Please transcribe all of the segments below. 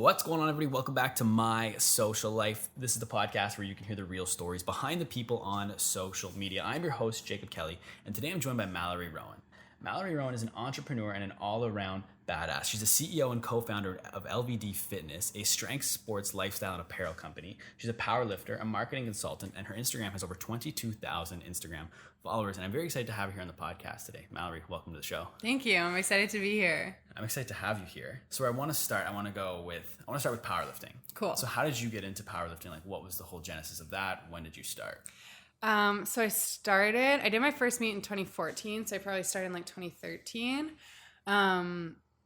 What's going on, everybody? Welcome back to My Social Life. This is the podcast where you can hear the real stories behind the people on social media. I'm your host, Jacob Kelly, and today I'm joined by Mallory Rowan. Mallory Rowan is an entrepreneur and an all-around badass. She's the CEO and co-founder of LVD Fitness, a strength sports lifestyle and apparel company. She's a power lifter, a marketing consultant, and her Instagram has over 22,000 Instagram followers. And I'm very excited to have her here on the podcast today. Mallory, welcome to the show. Thank you. I'm excited to be here. I'm excited to have you here. So I want to start with powerlifting. Cool. So how did you get into powerlifting? Like, what was the whole genesis of that? When did you start? So I did my first meet in 2014. So I probably started in like 2013.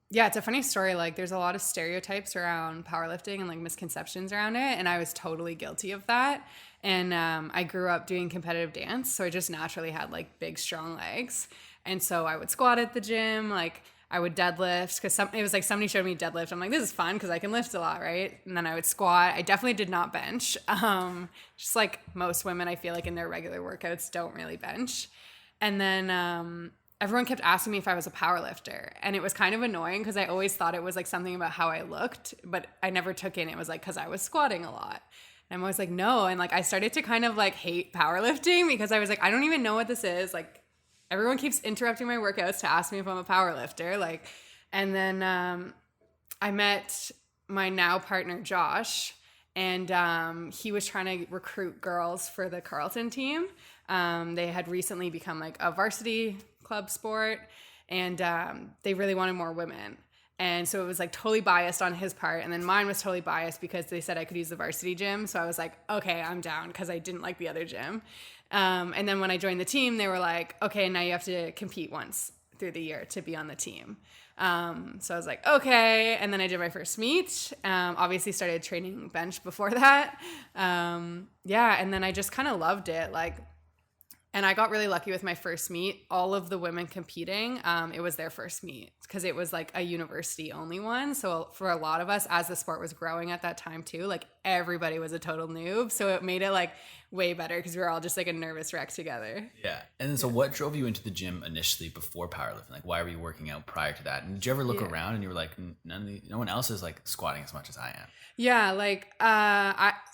Yeah, it's a funny story. Like, there's a lot of stereotypes around powerlifting and like misconceptions around it. And I was totally guilty of that. And I grew up doing competitive dance. So I just naturally had like big, strong legs. And so I would squat at the gym, like I would deadlift because it was like somebody showed me deadlift. I'm like, this is fun because I can lift a lot, right? And then I would squat. I definitely did not bench. Just like most women, I feel like in their regular workouts don't really bench. And then everyone kept asking me if I was a power lifter. And it was kind of annoying because I always thought it was like something about how I looked, but I never took in it was like because I was squatting a lot. And I'm always like, no. And like I started to kind of like hate powerlifting because I was like, I don't even know what this is. Like, everyone keeps interrupting my workouts to ask me if I'm a power lifter. Like, and then I met my now partner, Josh, and he was trying to recruit girls for the Carleton team. They had recently become like a varsity club sport, and they really wanted more women. And so it was like totally biased on his part. And then mine was totally biased because they said I could use the varsity gym. So I was like, okay, I'm down because I didn't like the other gym. And then when I joined the team, they were like, okay, now you have to compete once through the year to be on the team. So I was like, okay. And then I did my first meet. Obviously started training bench before that. Yeah. And then I just kind of loved it. And I got really lucky with my first meet. All of the women competing, it was their first meet because it was like a university only one. So for a lot of us, as the sport was growing at that time too, like everybody was a total noob. So it made it like way better because we were all just like a nervous wreck together. Yeah. And then so what drove you into the gym initially before powerlifting? Like, why were you working out prior to that? And did you ever look around and you were like, no one else is like squatting as much as I am? Yeah, like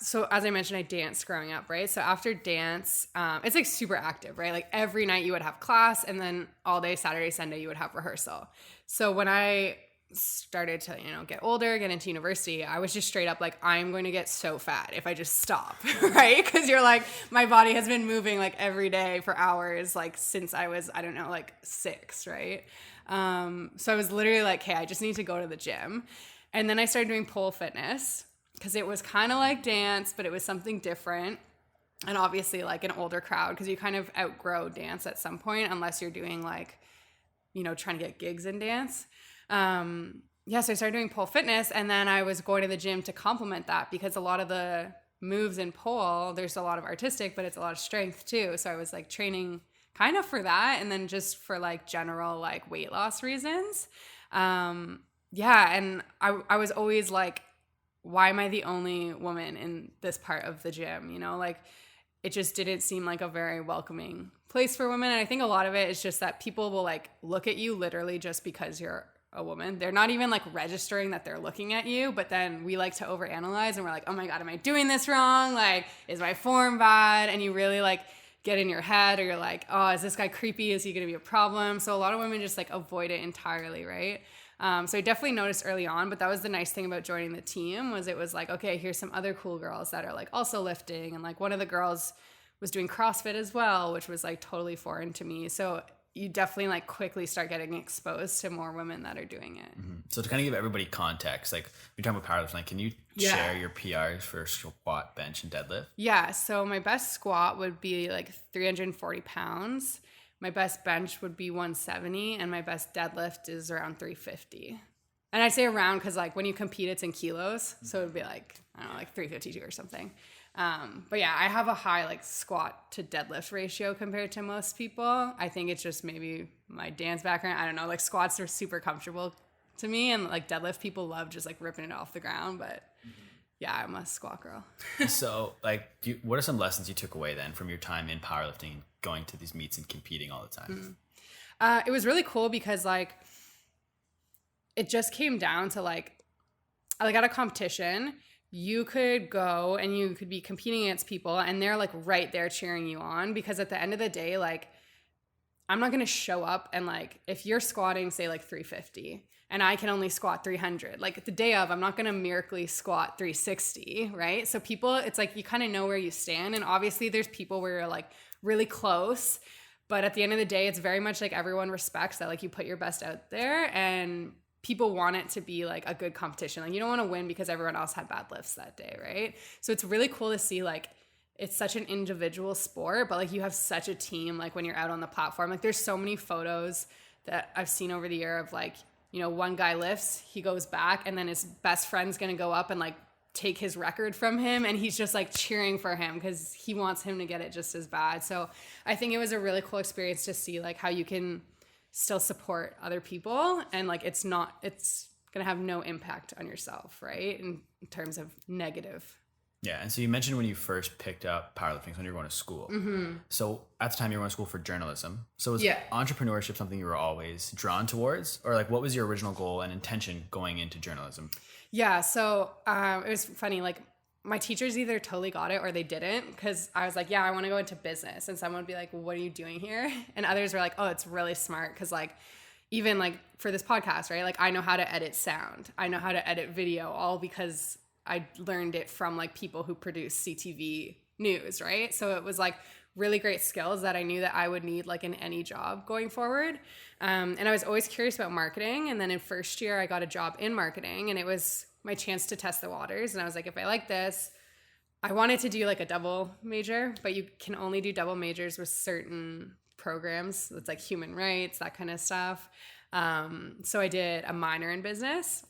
so as I mentioned, I danced growing up, right? So after dance, it's like super active, right? Like every night you would have class, and then all day Saturday, Sunday you would have rehearsal. So when I started to, get older, get into university, I was just straight up like, I'm going to get so fat if I just stop, right? Because you're like, my body has been moving like every day for hours, like since I was, I don't know, like 6, right? So I was literally like, hey, I just need to go to the gym. And then I started doing pole fitness because it was kind of like dance, but it was something different. And obviously like an older crowd because you kind of outgrow dance at some point unless you're doing like, trying to get gigs in dance. So I started doing pole fitness, and then I was going to the gym to complement that because a lot of the moves in pole, there's a lot of artistic, but it's a lot of strength too. So I was like training kind of for that, and then just for like general like weight loss reasons. And I was always like, why am I the only woman in this part of the gym? Like it just didn't seem like a very welcoming place for women. And I think a lot of it is just that people will like look at you literally just because you're a woman. They're not even like registering that they're looking at you, but then we like to overanalyze and we're like, oh my God, am I doing this wrong? Like, is my form bad? And you really like get in your head, or you're like, oh, is this guy creepy? Is he going to be a problem? So a lot of women just like avoid it entirely, right? So I definitely noticed early on, but that was the nice thing about joining the team was it was like, okay, here's some other cool girls that are like also lifting. And like one of the girls was doing CrossFit as well, which was like totally foreign to me. So you definitely like quickly start getting exposed to more women that are doing it. Mm-hmm. So to kind of give everybody context, like you're talking about powerlifting, like, can you share your PRs for squat, bench, and deadlift? Yeah. So my best squat would be like 340 pounds. My best bench would be 170, and my best deadlift is around 350. And I say around because like when you compete, it's in kilos. So it would be like, I don't know, like 352 or something. But yeah, I have a high like squat to deadlift ratio compared to most people. I think it's just maybe my dance background. I don't know, like squats are super comfortable to me, and like deadlift people love just like ripping it off the ground. But yeah, I'm a squat girl. So like, what are some lessons you took away then from your time in powerlifting, going to these meets and competing all the time? It was really cool because like it just came down to like like at a competition, you could go and you could be competing against people and they're like right there cheering you on, because at the end of the day, like, I'm not going to show up and like, if you're squatting, say like 350 and I can only squat 300, like the day of, I'm not going to miraculously squat 360, right? So people, it's like, you kind of know where you stand. And obviously there's people where you're like really close, but at the end of the day, it's very much like everyone respects that, like you put your best out there and people want it to be like a good competition. Like you don't want to win because everyone else had bad lifts that day, right? So it's really cool to see like, it's such an individual sport, but like you have such a team, like when you're out on the platform. Like there's so many photos that I've seen over the year of like, you know, one guy lifts, he goes back and then his best friend's going to go up and like take his record from him. And he's just like cheering for him because he wants him to get it just as bad. So I think it was a really cool experience to see like how you can still support other people. And like, it's going to have no impact on yourself, right? In terms of negative. Yeah, and so you mentioned when you first picked up powerlifting when you were going to school. Mm-hmm. So at the time you were going to school for journalism. So was entrepreneurship something you were always drawn towards? Or like what was your original goal and intention going into journalism? Yeah, so it was funny. Like my teachers either totally got it or they didn't, because I was like, yeah, I want to go into business. And someone would be like, well, what are you doing here? And others were like, oh, it's really smart because like even like for this podcast, right? Like I know how to edit sound. I know how to edit video, all because I learned it from like people who produce CTV news, right? So it was like really great skills that I knew that I would need like in any job going forward. And I was always curious about marketing. And then in first year, I got a job in marketing and it was my chance to test the waters. And I was like, if I like this, I wanted to do like a double major, but you can only do double majors with certain programs. It's like human rights, that kind of stuff. So I did a minor in business.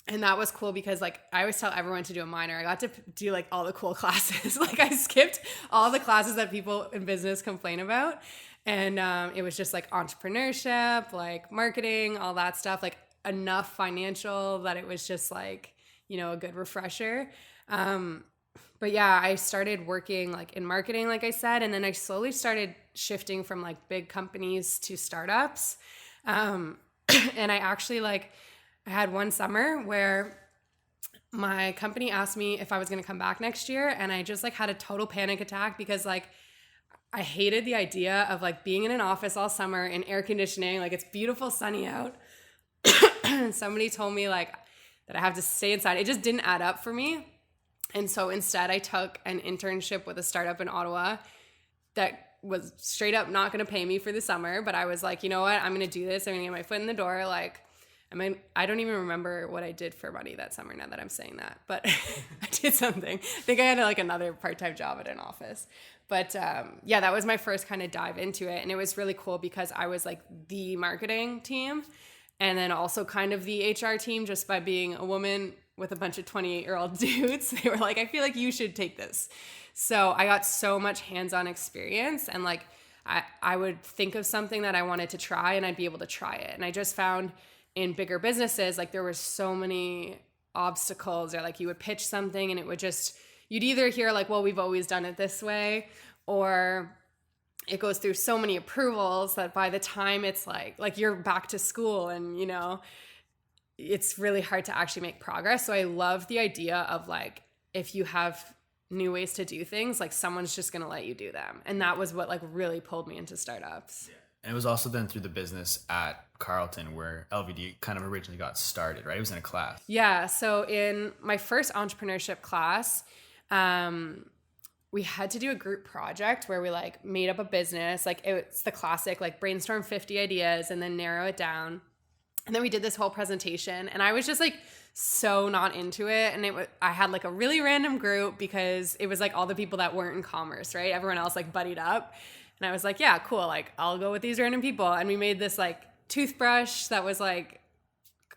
And that was cool because like I always tell everyone to do a minor. I got to do like all the cool classes. Like I skipped all the classes that people in business complain about. And it was just like entrepreneurship, like marketing, all that stuff, like enough financial that it was just like, you know, a good refresher. But yeah, I started working like in marketing, like I said, and then I slowly started shifting from like big companies to startups. And I actually like, I had one summer where my company asked me if I was going to come back next year. And I just like had a total panic attack because like I hated the idea of like being in an office all summer in air conditioning. Like it's beautiful, sunny out. And somebody told me like that I have to stay inside. It just didn't add up for me. And so instead I took an internship with a startup in Ottawa that was straight up not going to pay me for the summer. But I was like, you know what? I'm going to do this. I'm going to get my foot in the door. Like, I mean, I don't even remember what I did for money that summer now that I'm saying that, but I did something. I think I had like another part-time job at an office. But yeah, that was my first kind of dive into it. And it was really cool because I was like the marketing team and then also kind of the HR team just by being a woman with a bunch of 28-year-old dudes. They were like, I feel like you should take this. So I got so much hands-on experience and like I would think of something that I wanted to try and I'd be able to try it. And I just found in bigger businesses, like there were so many obstacles or like you would pitch something and it would just, you'd either hear like, well, we've always done it this way, or it goes through so many approvals that by the time it's like you're back to school and, you know, it's really hard to actually make progress. So I love the idea of like, if you have new ways to do things, like someone's just going to let you do them. And that was what like really pulled me into startups. Yeah. And it was also then through the business at Carleton where LVD kind of originally got started, right? It was in a class. Yeah. So in my first entrepreneurship class, we had to do a group project where we like made up a business. Like it's the classic, like brainstorm 50 ideas and then narrow it down. And then we did this whole presentation and I was just like so not into it. And I had like a really random group because it was like all the people that weren't in commerce, right? Everyone else like buddied up. And I was like, yeah, cool. Like I'll go with these random people. And we made this like toothbrush that was like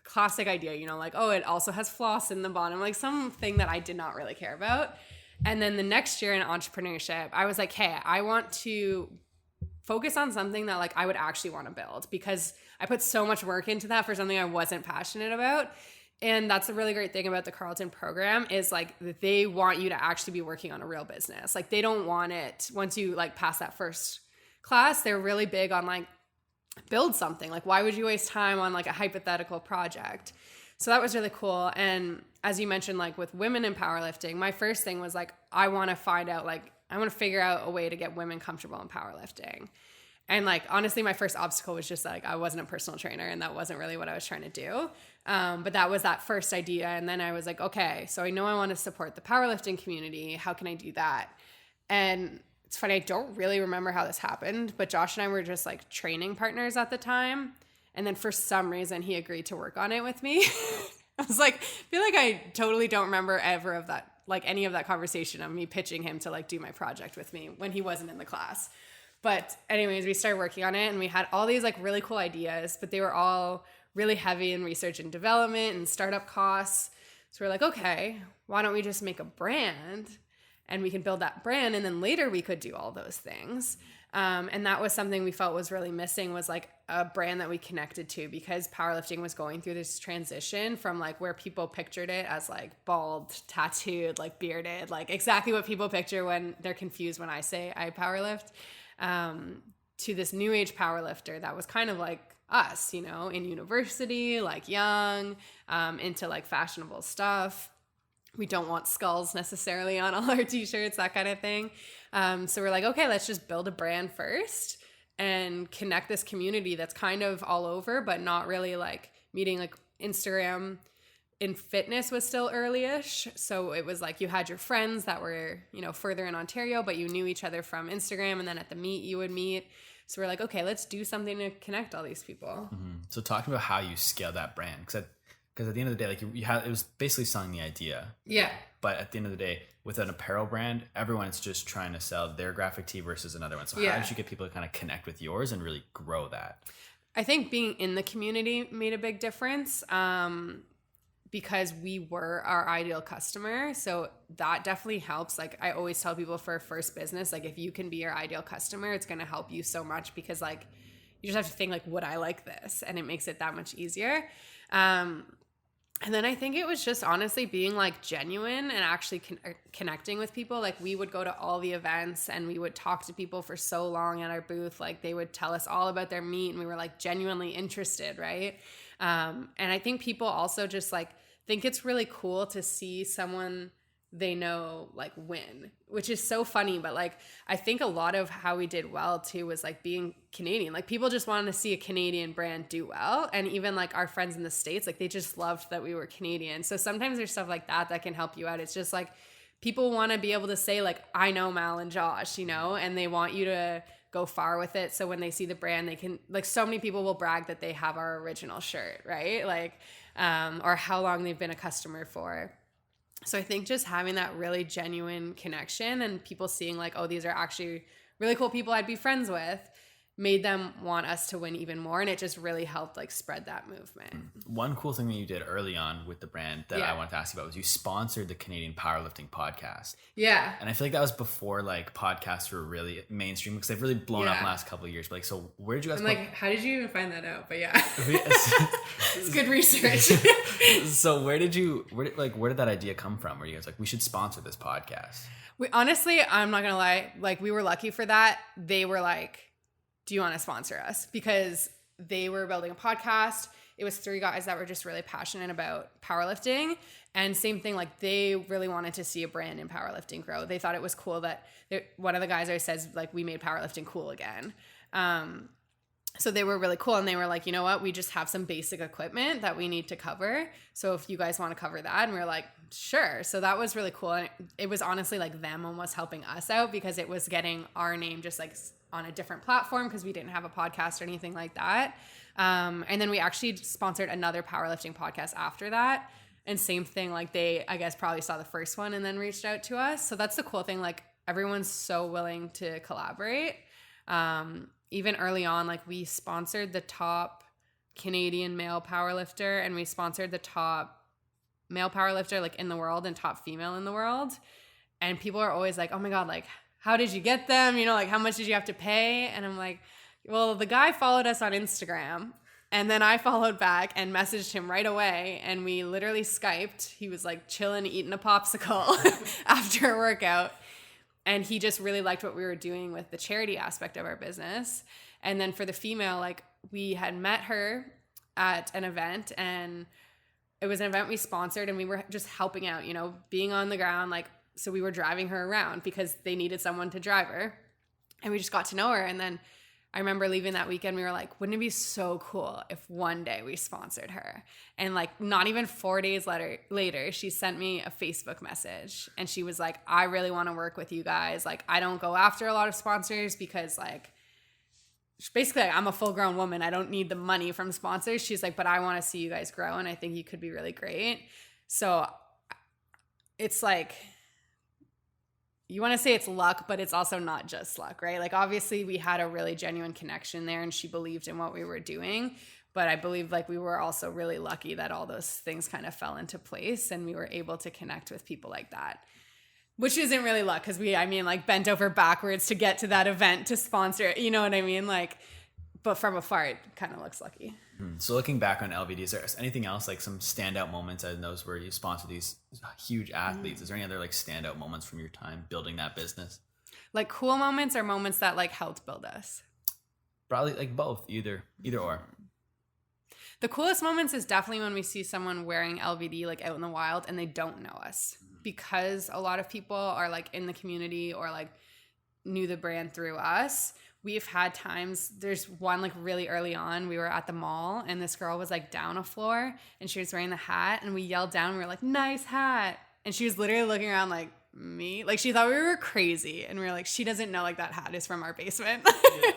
classic idea, you know, like, oh, it also has floss in the bottom, like something that I did not really care about. And then the next year in entrepreneurship, I was like, hey, I want to focus on something that like I would actually want to build because I put so much work into that for something I wasn't passionate about. And that's a really great thing about the Carleton program is like they want you to actually be working on a real business. Like they don't want it once you like pass that first class, they're really big on like build something. Like why would you waste time on like a hypothetical project? So that was really cool. And as you mentioned, like with women in powerlifting, my first thing was like, I want to figure out a way to get women comfortable in powerlifting. And like, honestly, my first obstacle was just like, I wasn't a personal trainer and that wasn't really what I was trying to do. But that was that first idea. And then I was like, okay, so I know I want to support the powerlifting community. How can I do that? And it's funny, I don't really remember how this happened, but Josh and I were just like training partners at the time. And then for some reason, he agreed to work on it with me. I was like, I feel like I totally don't remember ever of that, like any of that conversation of me pitching him to like do my project with me when he wasn't in the class. But anyways, we started working on it and we had all these like really cool ideas, but they were all really heavy in research and development and startup costs. So we're like, okay, why don't we just make a brand and we can build that brand and then later we could do all those things. And that was something we felt was really missing, was like a brand that we connected to, because powerlifting was going through this transition from like where people pictured it as like bald, tattooed, like bearded, like exactly what people picture when they're confused when I say I powerlift. To this new age powerlifter that was kind of like us, you know, in university, like young, into like fashionable stuff. We don't want skulls necessarily on all our t-shirts, that kind of thing. So we're like, okay, let's just build a brand first and connect this community that's kind of all over, but not really like meeting. Like Instagram in fitness was still early-ish. So it was like you had your friends that were, you know, further in Ontario, but you knew each other from Instagram, and then at the meet you would meet. So we're like, okay, let's do something to connect all these people. Mm-hmm. So talking about how you scale that brand, because at the end of the day, like you had, it was basically selling the idea. Yeah. But at the end of the day, with an apparel brand, everyone's just trying to sell their graphic tee versus another one. So how did you get people to kind of connect with yours and really grow that? I think being in the community made a big difference. Because we were our ideal customer. So that definitely helps. Like I always tell people for a first business, like if you can be your ideal customer, it's going to help you so much, because like you just have to think like, would I like this? And it makes it that much easier. And then I think it was just honestly being like genuine and actually connecting with people. Like we would go to all the events and we would talk to people for so long at our booth. Like they would tell us all about their meet and we were like genuinely interested. Right. And I think people also just like think it's really cool to see someone they know like win, which is so funny. But like, I think a lot of how we did well too was like being Canadian. Like people just wanted to see a Canadian brand do well. And even like our friends in the States, like they just loved that we were Canadian. So sometimes there's stuff like that can help you out. It's just like people want to be able to say like, I know Mal and Josh, you know, and they want you to go far with it. So when they see the brand, they can, like, so many people will brag that they have our original shirt, right? Like, or how long they've been a customer for. So I think just having that really genuine connection and people seeing like, oh, these are actually really cool people I'd be friends with, made them want us to win even more. And it just really helped like spread that movement. One cool thing that you did early on with the brand that I wanted to ask you about was you sponsored the Canadian Powerlifting Podcast. Yeah. And I feel like that was before like podcasts were really mainstream, because they've really blown up in the last couple of years. But like, so where did you guys how did you even find that out? But yeah, it's good research. So where did that idea come from? Where you guys like, we should sponsor this podcast? We honestly, I'm not gonna lie, like we were lucky for that. They were like, do you want to sponsor us? Because they were building a podcast. It was 3 guys that were just really passionate about powerlifting. And same thing, like they really wanted to see a brand in powerlifting grow. They thought it was cool that one of the guys always says like, we made powerlifting cool again. So they were really cool. And they were like, you know what? We just have some basic equipment that we need to cover. So if you guys want to cover that, and we were like, sure. So that was really cool. And it was honestly like them almost helping us out, because it was getting our name just like on a different platform, because we didn't have a podcast or anything like that. And then we actually sponsored another powerlifting podcast after that. And same thing, like they, I guess, probably saw the first one and then reached out to us. So that's the cool thing. Like everyone's so willing to collaborate. Even early on, like we sponsored the top Canadian male powerlifter, and we sponsored the top male powerlifter like in the world and top female in the world. And people are always like, oh my God, like, how did you get them? You know, like how much did you have to pay? And I'm like, well, the guy followed us on Instagram, and then I followed back and messaged him right away. And we literally Skyped. He was like chilling, eating a popsicle after a workout. And he just really liked what we were doing with the charity aspect of our business. And then for the female, like we had met her at an event, and it was an event we sponsored, and we were just helping out, you know, being on the ground. Like, so we were driving her around because they needed someone to drive her, and we just got to know her. And then I remember leaving that weekend, we were like, wouldn't it be so cool if one day we sponsored her? And like, not even 4 days later, she sent me a Facebook message, and she was like, I really want to work with you guys. Like, I don't go after a lot of sponsors because like, basically, I'm a full grown woman. I don't need the money from sponsors. She's like, but I want to see you guys grow, and I think you could be really great. So it's like, you want to say it's luck, but it's also not just luck, right? Like, obviously we had a really genuine connection there, and she believed in what we were doing. But I believe like we were also really lucky that all those things kind of fell into place, and we were able to connect with people like that. Which isn't really luck, because like bent over backwards to get to that event to sponsor it, you know what I mean? Like, but from afar, it kind of looks lucky. So looking back on LVD, is there anything else, like some standout moments in those where you sponsor these huge athletes? Is there any other like standout moments from your time building that business? Like cool moments or moments that like helped build us? Probably like both, either or. The coolest moments is definitely when we see someone wearing LVD like out in the wild and they don't know us, because a lot of people are like in the community or like knew the brand through us. We've had times, there's one like really early on, we were at the mall and this girl was like down a floor and she was wearing the hat, and we yelled down, we were like, nice hat. And she was literally looking around like, me? Like she thought we were crazy, and we were like, she doesn't know like that hat is from our basement. Yeah.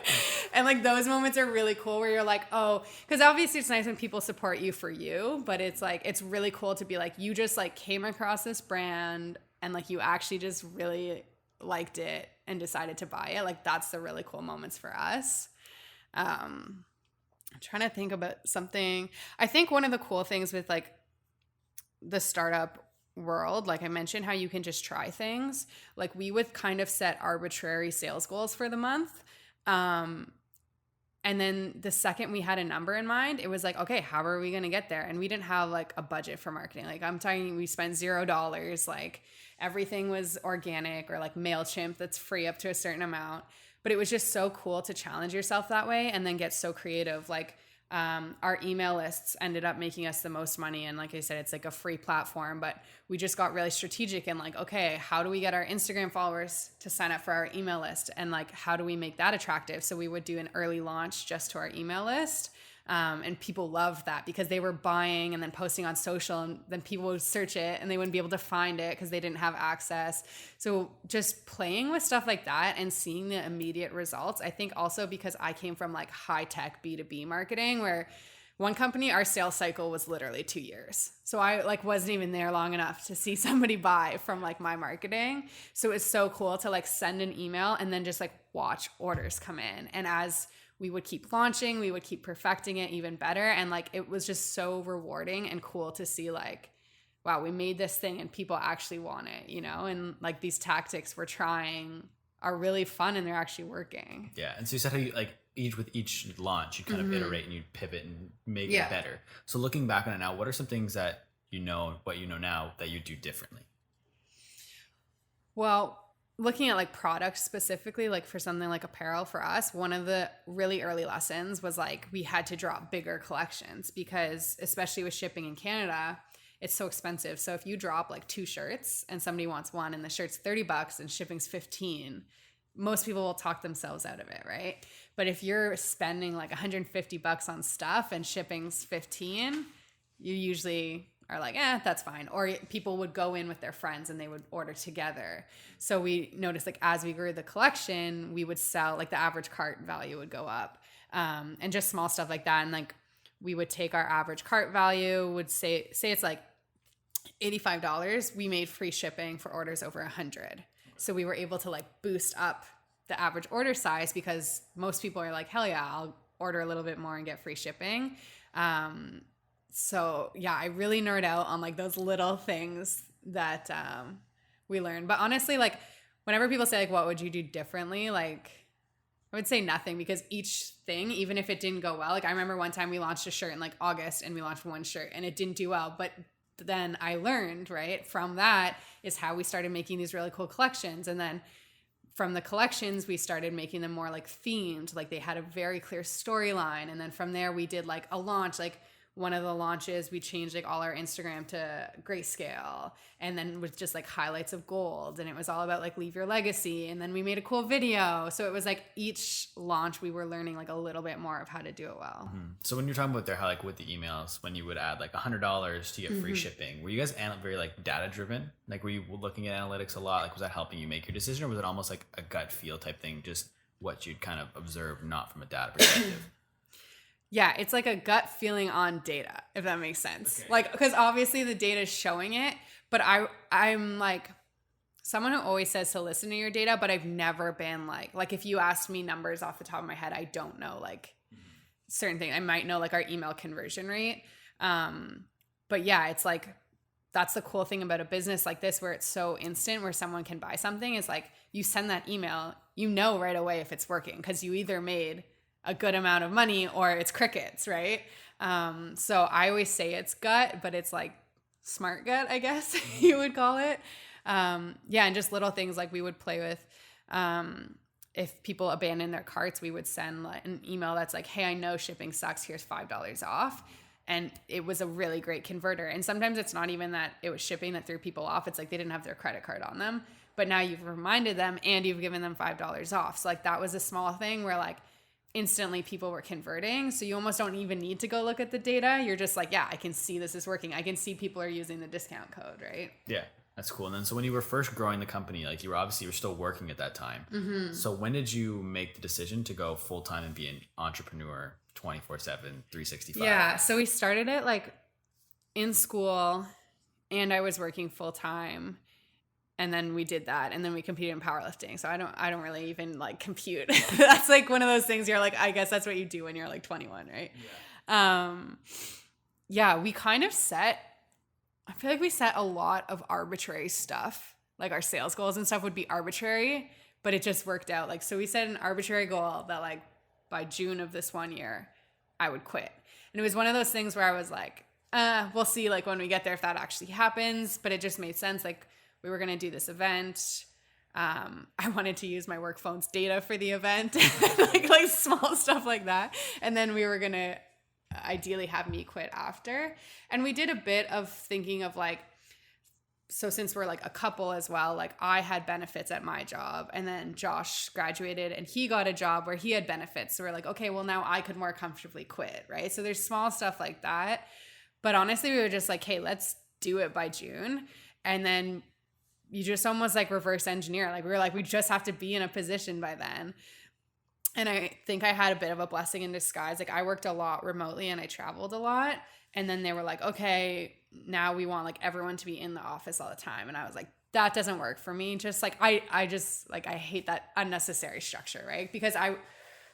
And like those moments are really cool where you're like, oh, because obviously it's nice when people support you for you, but it's like, it's really cool to be like, you just like came across this brand and like you actually just really liked it and decided to buy it. Like that's the really cool moments for us. I'm trying to think about something. I think one of the cool things with like the startup world, like I mentioned how you can just try things, like we would kind of set arbitrary sales goals for the month, and then the second we had a number in mind, it was like, okay, how are we going to get there? And we didn't have like a budget for marketing. Like I'm talking, we spent $0. Like everything was organic, or like MailChimp that's free up to a certain amount. But it was just so cool to challenge yourself that way and then get so creative. Like our email lists ended up making us the most money. And like I said, it's like a free platform, but we just got really strategic and like, okay, how do we get our Instagram followers to sign up for our email list? And like, how do we make that attractive? So we would do an early launch just to our email list. And people loved that because they were buying and then posting on social, and then people would search it and they wouldn't be able to find it because they didn't have access. So just playing with stuff like that and seeing the immediate results. I think also because I came from like high tech B2B marketing, where one company, our sales cycle was literally 2 years. So I like wasn't even there long enough to see somebody buy from like my marketing. So it's so cool to like send an email and then just like watch orders come in. And as we would keep launching, we would keep perfecting it even better. And like, it was just so rewarding and cool to see like, wow, we made this thing and people actually want it, you know? And like these tactics we're trying are really fun and they're actually working. Yeah. And so you said how you like with each launch, you kind of iterate and you pivot and make it better. So looking back on it now, what are some things that what you know now that you do differently? Well, looking at like products specifically, like for something like apparel for us, one of the really early lessons was like we had to drop bigger collections because especially with shipping in Canada, it's so expensive. So if you drop like 2 shirts and somebody wants one and the shirt's $30 and shipping's $15, most people will talk themselves out of it, right? But if you're spending like $150 on stuff and shipping's $15, you usually are like, that's fine. Or people would go in with their friends and they would order together. So we noticed like as we grew the collection, we would sell, like the average cart value would go up, and just small stuff like that. And like we would take our average cart value, would say it's like $85. We made free shipping for orders over 100. So we were able to like boost up the average order size because most people are like, hell yeah, I'll order a little bit more and get free shipping. So yeah, I really nerd out on like those little things that we learned. But honestly, like whenever people say like, what would you do differently? Like I would say nothing, because each thing, even if it didn't go well, like I remember one time we launched a shirt in like August and we launched one shirt and it didn't do well. But then I learned, right, from that is how we started making these really cool collections. And then from the collections, we started making them more like themed, like they had a very clear storyline. And then from there we did like a launch, like one of the launches, we changed like all our Instagram to grayscale, and then with just like highlights of gold, and it was all about like leave your legacy. And then we made a cool video. So it was like each launch we were learning like a little bit more of how to do it well. So when you're talking about there, how like with the emails, when you would add like $100 to get free shipping, were you guys very like data driven? Like were you looking at analytics a lot? Like was that helping you make your decision, or was it almost like a gut feel type thing, just what you'd kind of observe, not from a data perspective? Yeah, it's like a gut feeling on data, if that makes sense. Okay. Like, because obviously the data is showing it, but I'm like someone who always says to listen to your data, but I've never been like if you asked me numbers off the top of my head, I don't know like certain things. I might know like our email conversion rate. But yeah, it's like, that's the cool thing about a business like this, where it's so instant, where someone can buy something, is like you send that email, you know right away if it's working, because you either made a good amount of money or it's crickets, right? So I always say it's gut, but it's like smart gut, I guess you would call it. And just little things like we would play with. If people abandon their carts, we would send like an email that's like, hey, I know shipping sucks, here's $5 off. And it was a really great converter. And sometimes it's not even that it was shipping that threw people off. It's like they didn't have their credit card on them, but now you've reminded them and you've given them $5 off. So like that was a small thing where like instantly people were converting. So you almost don't even need to go look at the data. You're just like, yeah, I can see this is working. I can see people are using the discount code, right? Yeah, that's cool. And then so when you were first growing the company, like you were still working at that time. So when did you make the decision to go full-time and be an entrepreneur 24/7, 365? Yeah, so we started it like in school and I was working full-time. And then we did that, and then we competed in powerlifting. So I don't really even like compute. That's like one of those things you're like, I guess that's what you do when you're like 21, right? Yeah. We kind of I feel like we set a lot of arbitrary stuff. Like our sales goals and stuff would be arbitrary, but it just worked out. Like, so we set an arbitrary goal that like by June of this one year, I would quit. And it was one of those things where I was like, we'll see like when we get there if that actually happens. But it just made sense. Like, we were going to do this event. I wanted to use my work phone's data for the event, like small stuff like that. And then we were going to ideally have me quit after. And we did a bit of thinking of like, so since we're like a couple as well, like I had benefits at my job, and then Josh graduated and he got a job where he had benefits. So we're like, okay, well now I could more comfortably quit, right? So there's small stuff like that. But honestly, we were just like, hey, let's do it by June. And then you just almost like reverse engineer. Like we were like, we just have to be in a position by then. And I think I had a bit of a blessing in disguise. Like I worked a lot remotely and I traveled a lot. And then they were like, okay, now we want like everyone to be in the office all the time. And I was like, that doesn't work for me. Just like, I just like, I hate that unnecessary structure, right? Because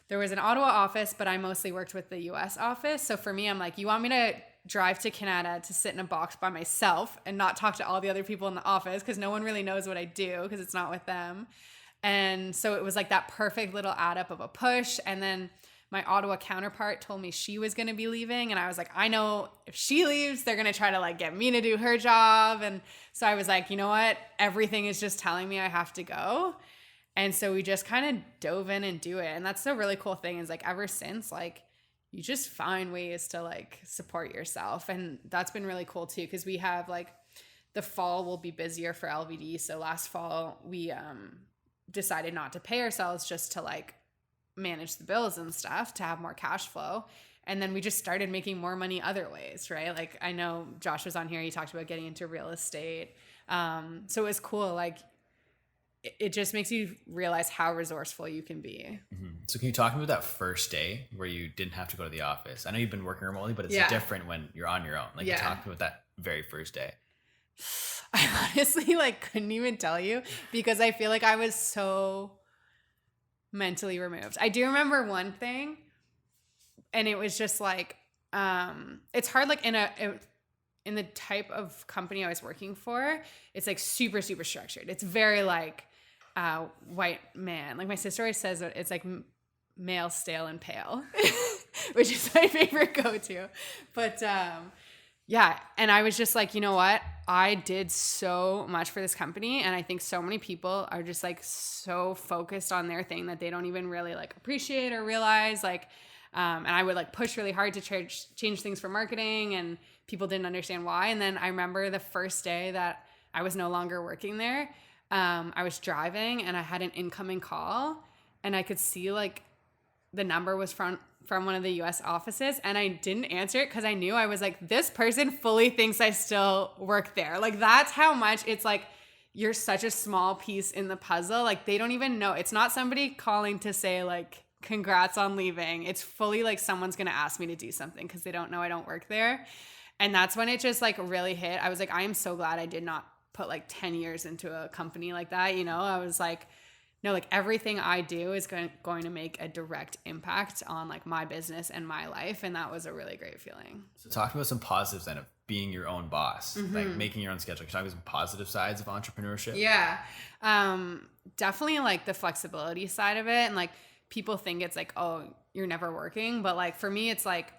there was an Ottawa office, but I mostly worked with the US office. So for me, I'm like, you want me to drive to Canada to sit in a box by myself and not talk to all the other people in the office because no one really knows what I do because it's not with them. And so it was like that perfect little add up of a push. And then my Ottawa counterpart told me she was going to be leaving. And I was like, I know if she leaves, they're going to try to like get me to do her job. And so I was like, you know what? Everything is just telling me I have to go. And so we just kind of dove in and do it. And that's the really cool thing is like ever since, like, you just find ways to like support yourself. And that's been really cool too. Cause we have like the fall will be busier for LVD. So last fall we decided not to pay ourselves just to like manage the bills and stuff to have more cash flow. And then we just started making more money other ways, right? Like I know Josh was on here. He talked about getting into real estate. So it was cool. Like it just makes you realize how resourceful you can be. So can you talk about that first day where you didn't have to go to the office? I know you've been working remotely, but it's different when you're on your own. Like you talked about that very first day. I honestly like couldn't even tell you because I feel like I was so mentally removed. I do remember one thing, and it was just like, it's hard like in the type of company I was working for, it's like super, super structured. It's very like white man. Like my sister always says that it's like male, stale, and pale, which is my favorite go-to. But yeah, and I was just like, you know what? I did so much for this company, and I think so many people are just like so focused on their thing that they don't even really like appreciate or realize like And I would like push really hard to change things for marketing, and people didn't understand why. And then I remember the first day that I was no longer working there, I was driving and I had an incoming call, and I could see like the number was from one of the US offices, and I didn't answer it because I knew, I was like, this person fully thinks I still work there. Like, that's how much it's like, you're such a small piece in the puzzle. Like, they don't even know. It's not somebody calling to say like, congrats on leaving. It's fully like someone's going to ask me to do something because they don't know I don't work there. And that's when it just like really hit. I was like, I am so glad I did not put like 10 years into a company like that. You know, I was like, no, like everything I do is going to make a direct impact on like my business and my life. And that was a really great feeling. So talk about some positives then of being your own boss, like making your own schedule. Can you talk about some positive sides of entrepreneurship? Yeah. Definitely like the flexibility side of it. And like people think it's like, oh, you're never working. But like for me, it's like,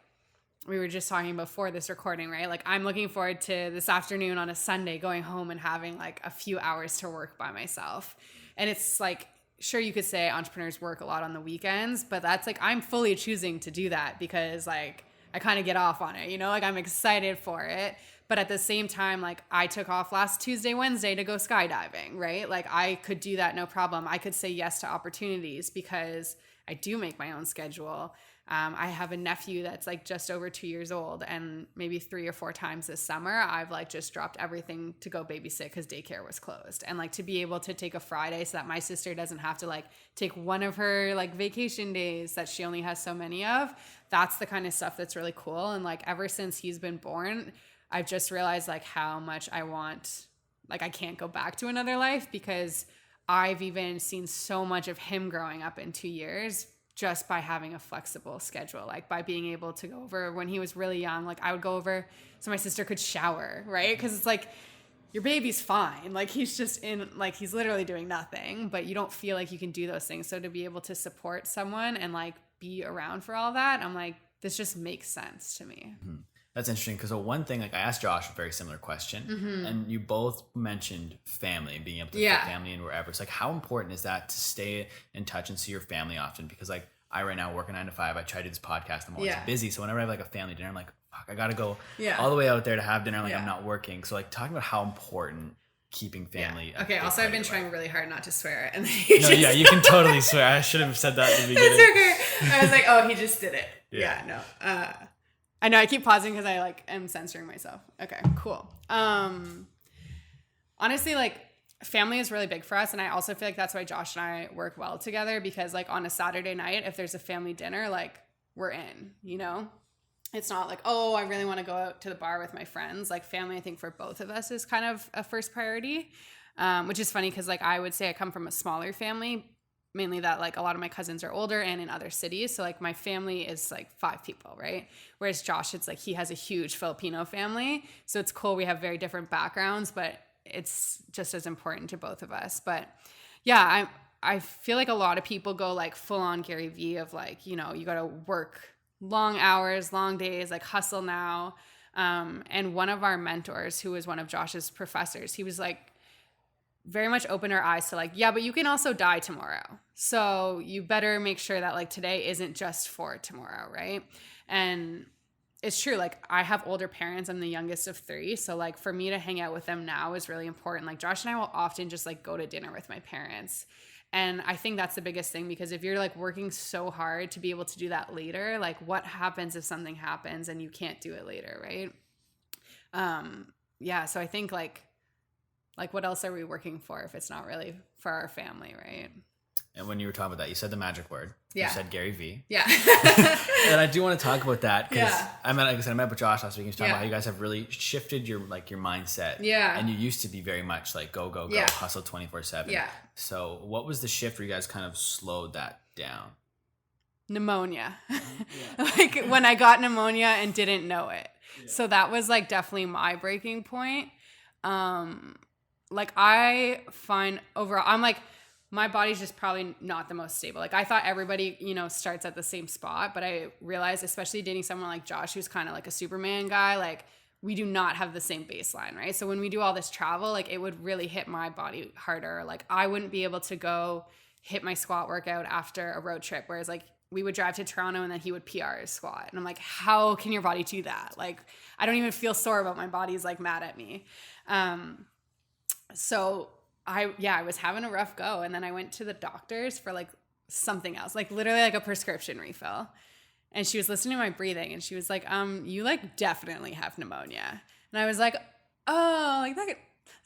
we were just talking before this recording, right? Like I'm looking forward to this afternoon on a Sunday going home and having like a few hours to work by myself. And it's like, sure, you could say entrepreneurs work a lot on the weekends, but that's like, I'm fully choosing to do that because like I kind of get off on it, you know, like I'm excited for it. But at the same time, like I took off last Tuesday, Wednesday to go skydiving, right? Like I could do that, no problem. I could say yes to opportunities because I do make my own schedule. I have a nephew that's like just over 2 years old, and maybe 3 or 4 times this summer, I've like just dropped everything to go babysit because daycare was closed. And like to be able to take a Friday so that my sister doesn't have to like take one of her like vacation days that she only has so many of, that's the kind of stuff that's really cool. And like ever since he's been born, I've just realized like how much I want, like I can't go back to another life because I've even seen so much of him growing up in 2 years just by having a flexible schedule, like by being able to go over when he was really young. Like I would go over so my sister could shower, right? Because it's like your baby's fine. Like he's just in, like he's literally doing nothing, but you don't feel like you can do those things. So to be able to support someone and like be around for all that, I'm like, this just makes sense to me. Mm-hmm. That's interesting because one thing, like I asked Josh a very similar question, and you both mentioned family and being able to fit family in wherever. It's like, how important is that to stay in touch and see your family often? Because like I right now work a 9 to 5. I try to do this podcast. I'm always busy. So whenever I have like a family dinner, I'm like, fuck, I got to go all the way out there to have dinner. Like I'm not working. So like talking about how important keeping family. Okay. Also, I've been trying really hard not to swear. And then you can totally swear. I should have said that at the beginning. It's okay. I was like, oh, he just did it. No. I know I keep pausing because I like am censoring myself. Okay, cool. Honestly, like family is really big for us. And I also feel like that's why Josh and I work well together, because like on a Saturday night, if there's a family dinner, like we're in, you know, it's not like, oh, I really want to go out to the bar with my friends. Like family, I think for both of us is kind of a first priority, which is funny because like I would say I come from a smaller family, mainly that like a lot of my cousins are older and in other cities. So like my family is like 5 people, right? Whereas Josh, it's like he has a huge Filipino family. So it's cool. We have very different backgrounds, but it's just as important to both of us. But yeah, I feel like a lot of people go like full on Gary Vee of like, you know, you got to work long hours, long days, like hustle now. And one of our mentors, who was one of Josh's professors, he was like, very much opened our eyes to like, yeah, but you can also die tomorrow. So you better make sure that like today isn't just for tomorrow, right? And it's true. Like I have older parents. I'm the youngest of 3. So like for me to hang out with them now is really important. Like Josh and I will often just like go to dinner with my parents. And I think that's the biggest thing, because if you're like working so hard to be able to do that later, like what happens if something happens and you can't do it later, right? So I think like what else are we working for if it's not really for our family, right? And when you were talking about that, you said the magic word. Yeah. You said Gary Vee. Yeah. And I do want to talk about that because I met with Josh last week. He was talking about how you guys have really shifted your mindset. Yeah. And you used to be very much like go, hustle 24/7. Yeah. So what was the shift where you guys kind of slowed that down? Pneumonia. Like when I got pneumonia and didn't know it. Yeah. So that was like definitely my breaking point. Like I find overall, I'm like, my body's just probably not the most stable. Like I thought everybody, you know, starts at the same spot, but I realized, especially dating someone like Josh, who's kind of like a Superman guy, like we do not have the same baseline, right? So when we do all this travel, like it would really hit my body harder. Like I wouldn't be able to go hit my squat workout after a road trip. Whereas like we would drive to Toronto and then he would PR his squat. And I'm like, how can your body do that? Like, I don't even feel sore, but my body's like mad at me. So I was having a rough go. And then I went to the doctors for like something else, like literally like a prescription refill. And she was listening to my breathing and she was like, you like definitely have pneumonia. And I was like, oh, like that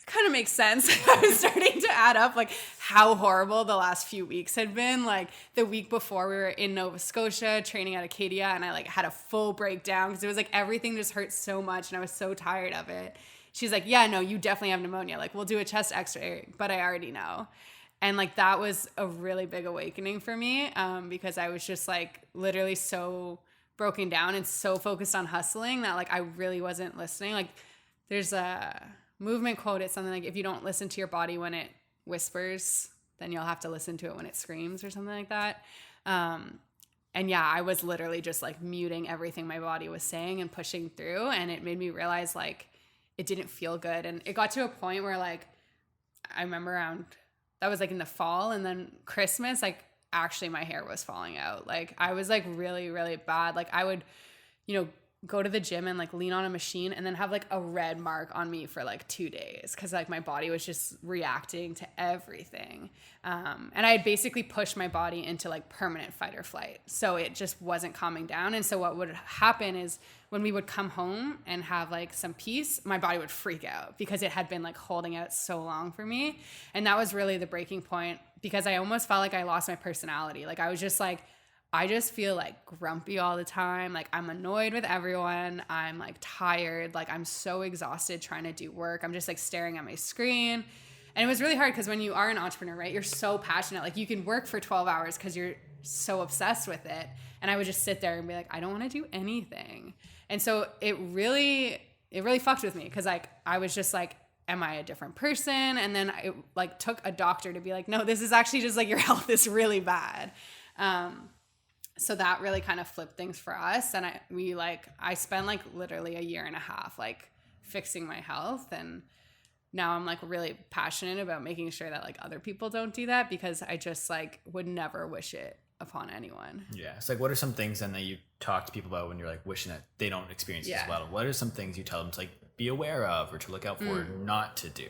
kind of makes sense. I was starting to add up like how horrible the last few weeks had been. Like the week before we were in Nova Scotia training at Acadia and I like had a full breakdown because it was like everything just hurt so much and I was so tired of it. She's like, yeah, no, you definitely have pneumonia. Like we'll do a chest x-ray, but I already know. And like that was a really big awakening for me because I was just like literally so broken down and so focused on hustling that like I really wasn't listening. Like there's a movement quote. It's something like, if you don't listen to your body when it whispers, then you'll have to listen to it when it screams or something like that. And yeah, I was literally just like muting everything my body was saying and pushing through. And it made me realize like it didn't feel good. And it got to a point where like, I remember that was like in the fall and then Christmas, like actually my hair was falling out. Like I was like really, really bad. Like I would, go to the gym and like lean on a machine and then have like a red mark on me for like 2 days because like my body was just reacting to everything. And I had basically pushed my body into like permanent fight or flight. So it just wasn't calming down. And so what would happen is when we would come home and have like some peace, my body would freak out because it had been like holding out so long for me. And that was really the breaking point because I almost felt like I lost my personality. Like I was just like, I just feel like grumpy all the time. Like I'm annoyed with everyone. I'm like tired. Like I'm so exhausted trying to do work. I'm just like staring at my screen. And it was really hard because when you are an entrepreneur, right, you're so passionate. Like you can work for 12 hours because you're so obsessed with it. And I would just sit there and be like, I don't want to do anything. And so it really fucked with me because like I was just like, am I a different person? And then it like took a doctor to be like, no, this is actually just like your health is really bad. So that really kind of flipped things for us. And I spent like literally a year and a half, like fixing my health. And now I'm like really passionate about making sure that like other people don't do that because I just like would never wish it upon anyone. Yeah. It's like, what are some things then that you talk to people about when you're like wishing that they don't experience this as well? What are some things you tell them to like be aware of or to look out for or not to do?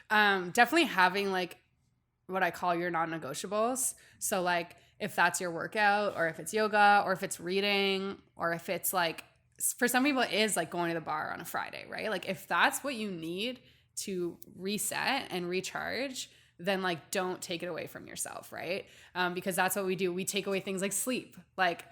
Definitely having like what I call your non-negotiables. So like, if that's your workout or if it's yoga or if it's reading or if it's like, for some people it is like going to the bar on a Friday, right? Like if that's what you need to reset and recharge, then like don't take it away from yourself, right? Because that's what we do. We take away things like sleep. Like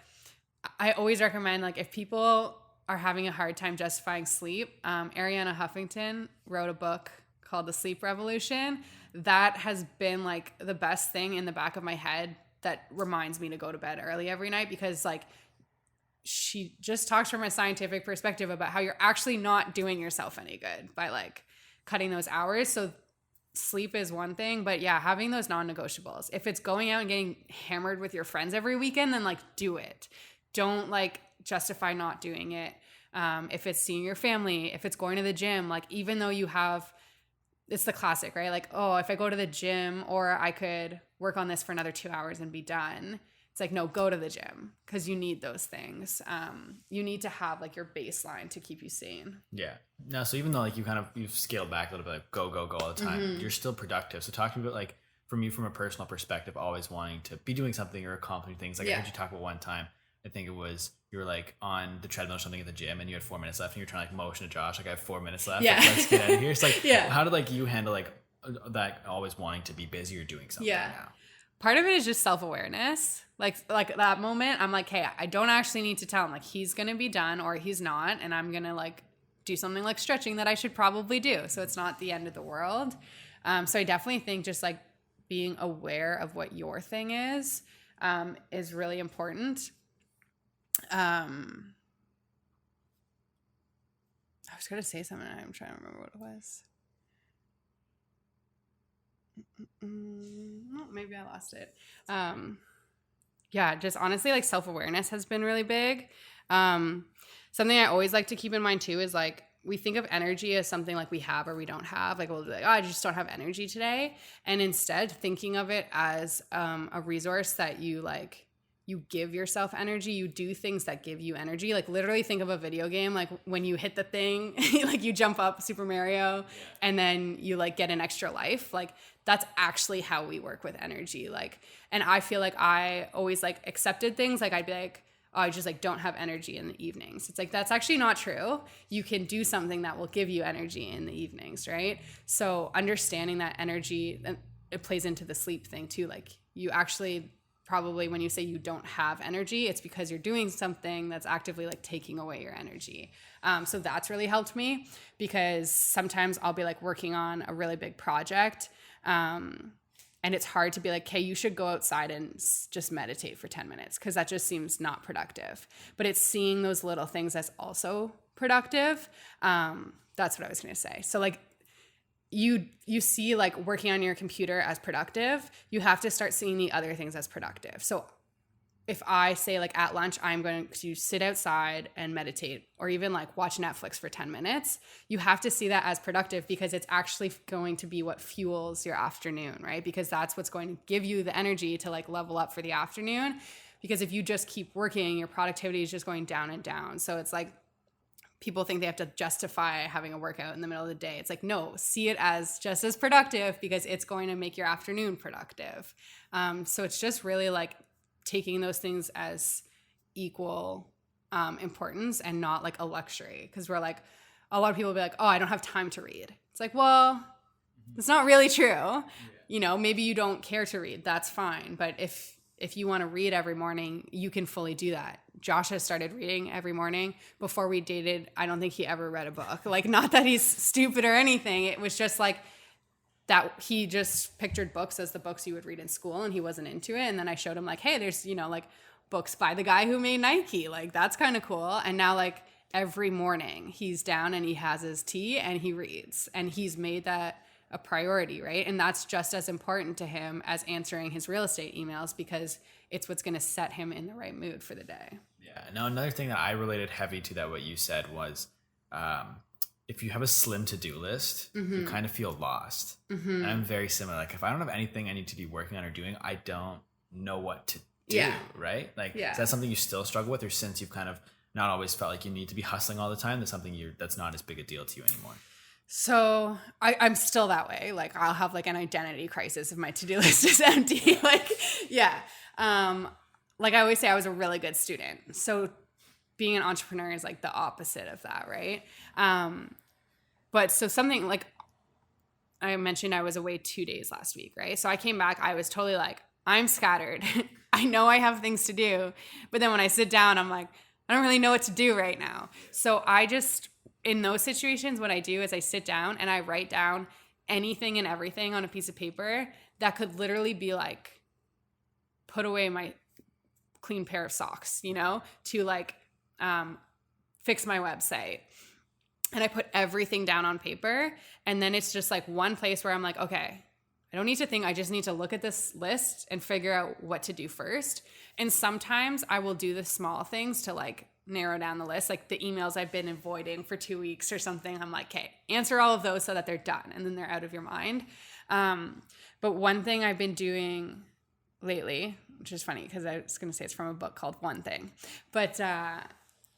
I always recommend like if people are having a hard time justifying sleep, Arianna Huffington wrote a book called The Sleep Revolution. That has been like the best thing in the back of my head that reminds me to go to bed early every night because like she just talks from a scientific perspective about how you're actually not doing yourself any good by like cutting those hours. So sleep is one thing, but yeah, having those non-negotiables. If it's going out and getting hammered with your friends every weekend, then like do it. Don't like justify not doing it. If it's seeing your family, if it's going to the gym, like even though you have, it's the classic, right? Like, oh, if I go to the gym or I could work on this for another 2 hours and be done. It's like, no, go to the gym because you need those things. You need to have like your baseline to keep you sane. Yeah. No, so even though like you've scaled back a little bit, like go all the time, you're still productive. So talk to me about like, from you from a personal perspective, always wanting to be doing something or accomplishing things. Like I heard you talk about one time, I think it was, you were like on the treadmill or something at the gym and you had 4 minutes left and you're trying to like motion to Josh, like I have 4 minutes left. Yeah. Like, let's get out of here. It's like, how did like you handle like that always wanting to be busy or doing something now? Part of it is just self-awareness. Like that moment, I'm like, hey, I don't actually need to tell him like he's going to be done or he's not. And I'm going to like do something like stretching that I should probably do. So it's not the end of the world. So I definitely think just like being aware of what your thing is really important. I was going to say something. I'm trying to remember what it was. Maybe I lost it. Just honestly, like self-awareness has been really big. Something I always like to keep in mind too is like we think of energy as something like we have or we don't have. Like we'll be like, oh, I just don't have energy today. And instead thinking of it as a resource that you like you give yourself energy, you do things that give you energy. Like literally think of a video game, like when you hit the thing, like you jump up Super Mario and then you like get an extra life. Like that's actually how we work with energy. Like, and I feel like I always like accepted things. Like I'd be like, oh, I just like don't have energy in the evenings. It's like, that's actually not true. You can do something that will give you energy in the evenings, right? So understanding that energy, it plays into the sleep thing too. Like you actually probably when you say you don't have energy, it's because you're doing something that's actively like taking away your energy. So that's really helped me because sometimes I'll be like working on a really big project. And it's hard to be like, hey, you should go outside and just meditate for 10 minutes because that just seems not productive. But it's seeing those little things that's also productive. That's what I was going to say. So like you see like working on your computer as productive, you have to start seeing the other things as productive. So if I say like at lunch, I'm going to sit outside and meditate or even like watch Netflix for 10 minutes, you have to see that as productive because it's actually going to be what fuels your afternoon, right? Because that's what's going to give you the energy to like level up for the afternoon. Because if you just keep working, your productivity is just going down and down. So it's like, people think they have to justify having a workout in the middle of the day. It's like, no, see it as just as productive because it's going to make your afternoon productive. So it's just really like taking those things as equal importance and not like a luxury. Because we're like, a lot of people will be like, oh, I don't have time to read. It's like, well, it's not really true. Yeah. You know, maybe you don't care to read. That's fine. But if you want to read every morning, you can fully do that. Josh has started reading every morning. Before we dated, I don't think he ever read a book. Like, not that he's stupid or anything. It was just like that he just pictured books as the books you would read in school and he wasn't into it. And then I showed him like, hey, there's, you know, like books by the guy who made Nike. Like, that's kind of cool. And now like every morning he's down and he has his tea and he reads. And he's made that a priority, right? And that's just as important to him as answering his real estate emails because it's what's going to set him in the right mood for the day. Yeah. Now, another thing that I related heavy to that what you said was if you have a slim to-do list, you kind of feel lost. And I'm very similar. Like if I don't have anything I need to be working on or doing, I don't know what to do, right? Like is that something you still struggle with, or since you've kind of not always felt like you need to be hustling all the time, that's something that's not as big a deal to you anymore? So I'm still that way. Like I'll have like an identity crisis if my to-do list is empty. Like, yeah. Like I always say, I was a really good student. So being an entrepreneur is like the opposite of that, right? But so something like I mentioned, I was away 2 days last week, right? So I came back, I was totally like, I'm scattered. I know I have things to do. But then when I sit down, I'm like, I don't really know what to do right now. So in those situations, what I do is I sit down and I write down anything and everything on a piece of paper that could literally be like, put away my clean pair of socks, you know, to like fix my website. And I put everything down on paper. And then it's just like one place where I'm like, okay, I don't need to think. I just need to look at this list and figure out what to do first. And sometimes I will do the small things to like narrow down the list, like the emails I've been avoiding for 2 weeks or something. I'm like, okay, answer all of those so that they're done and then they're out of your mind. But one thing I've been doing lately, which is funny because I was going to say it's from a book called One Thing, but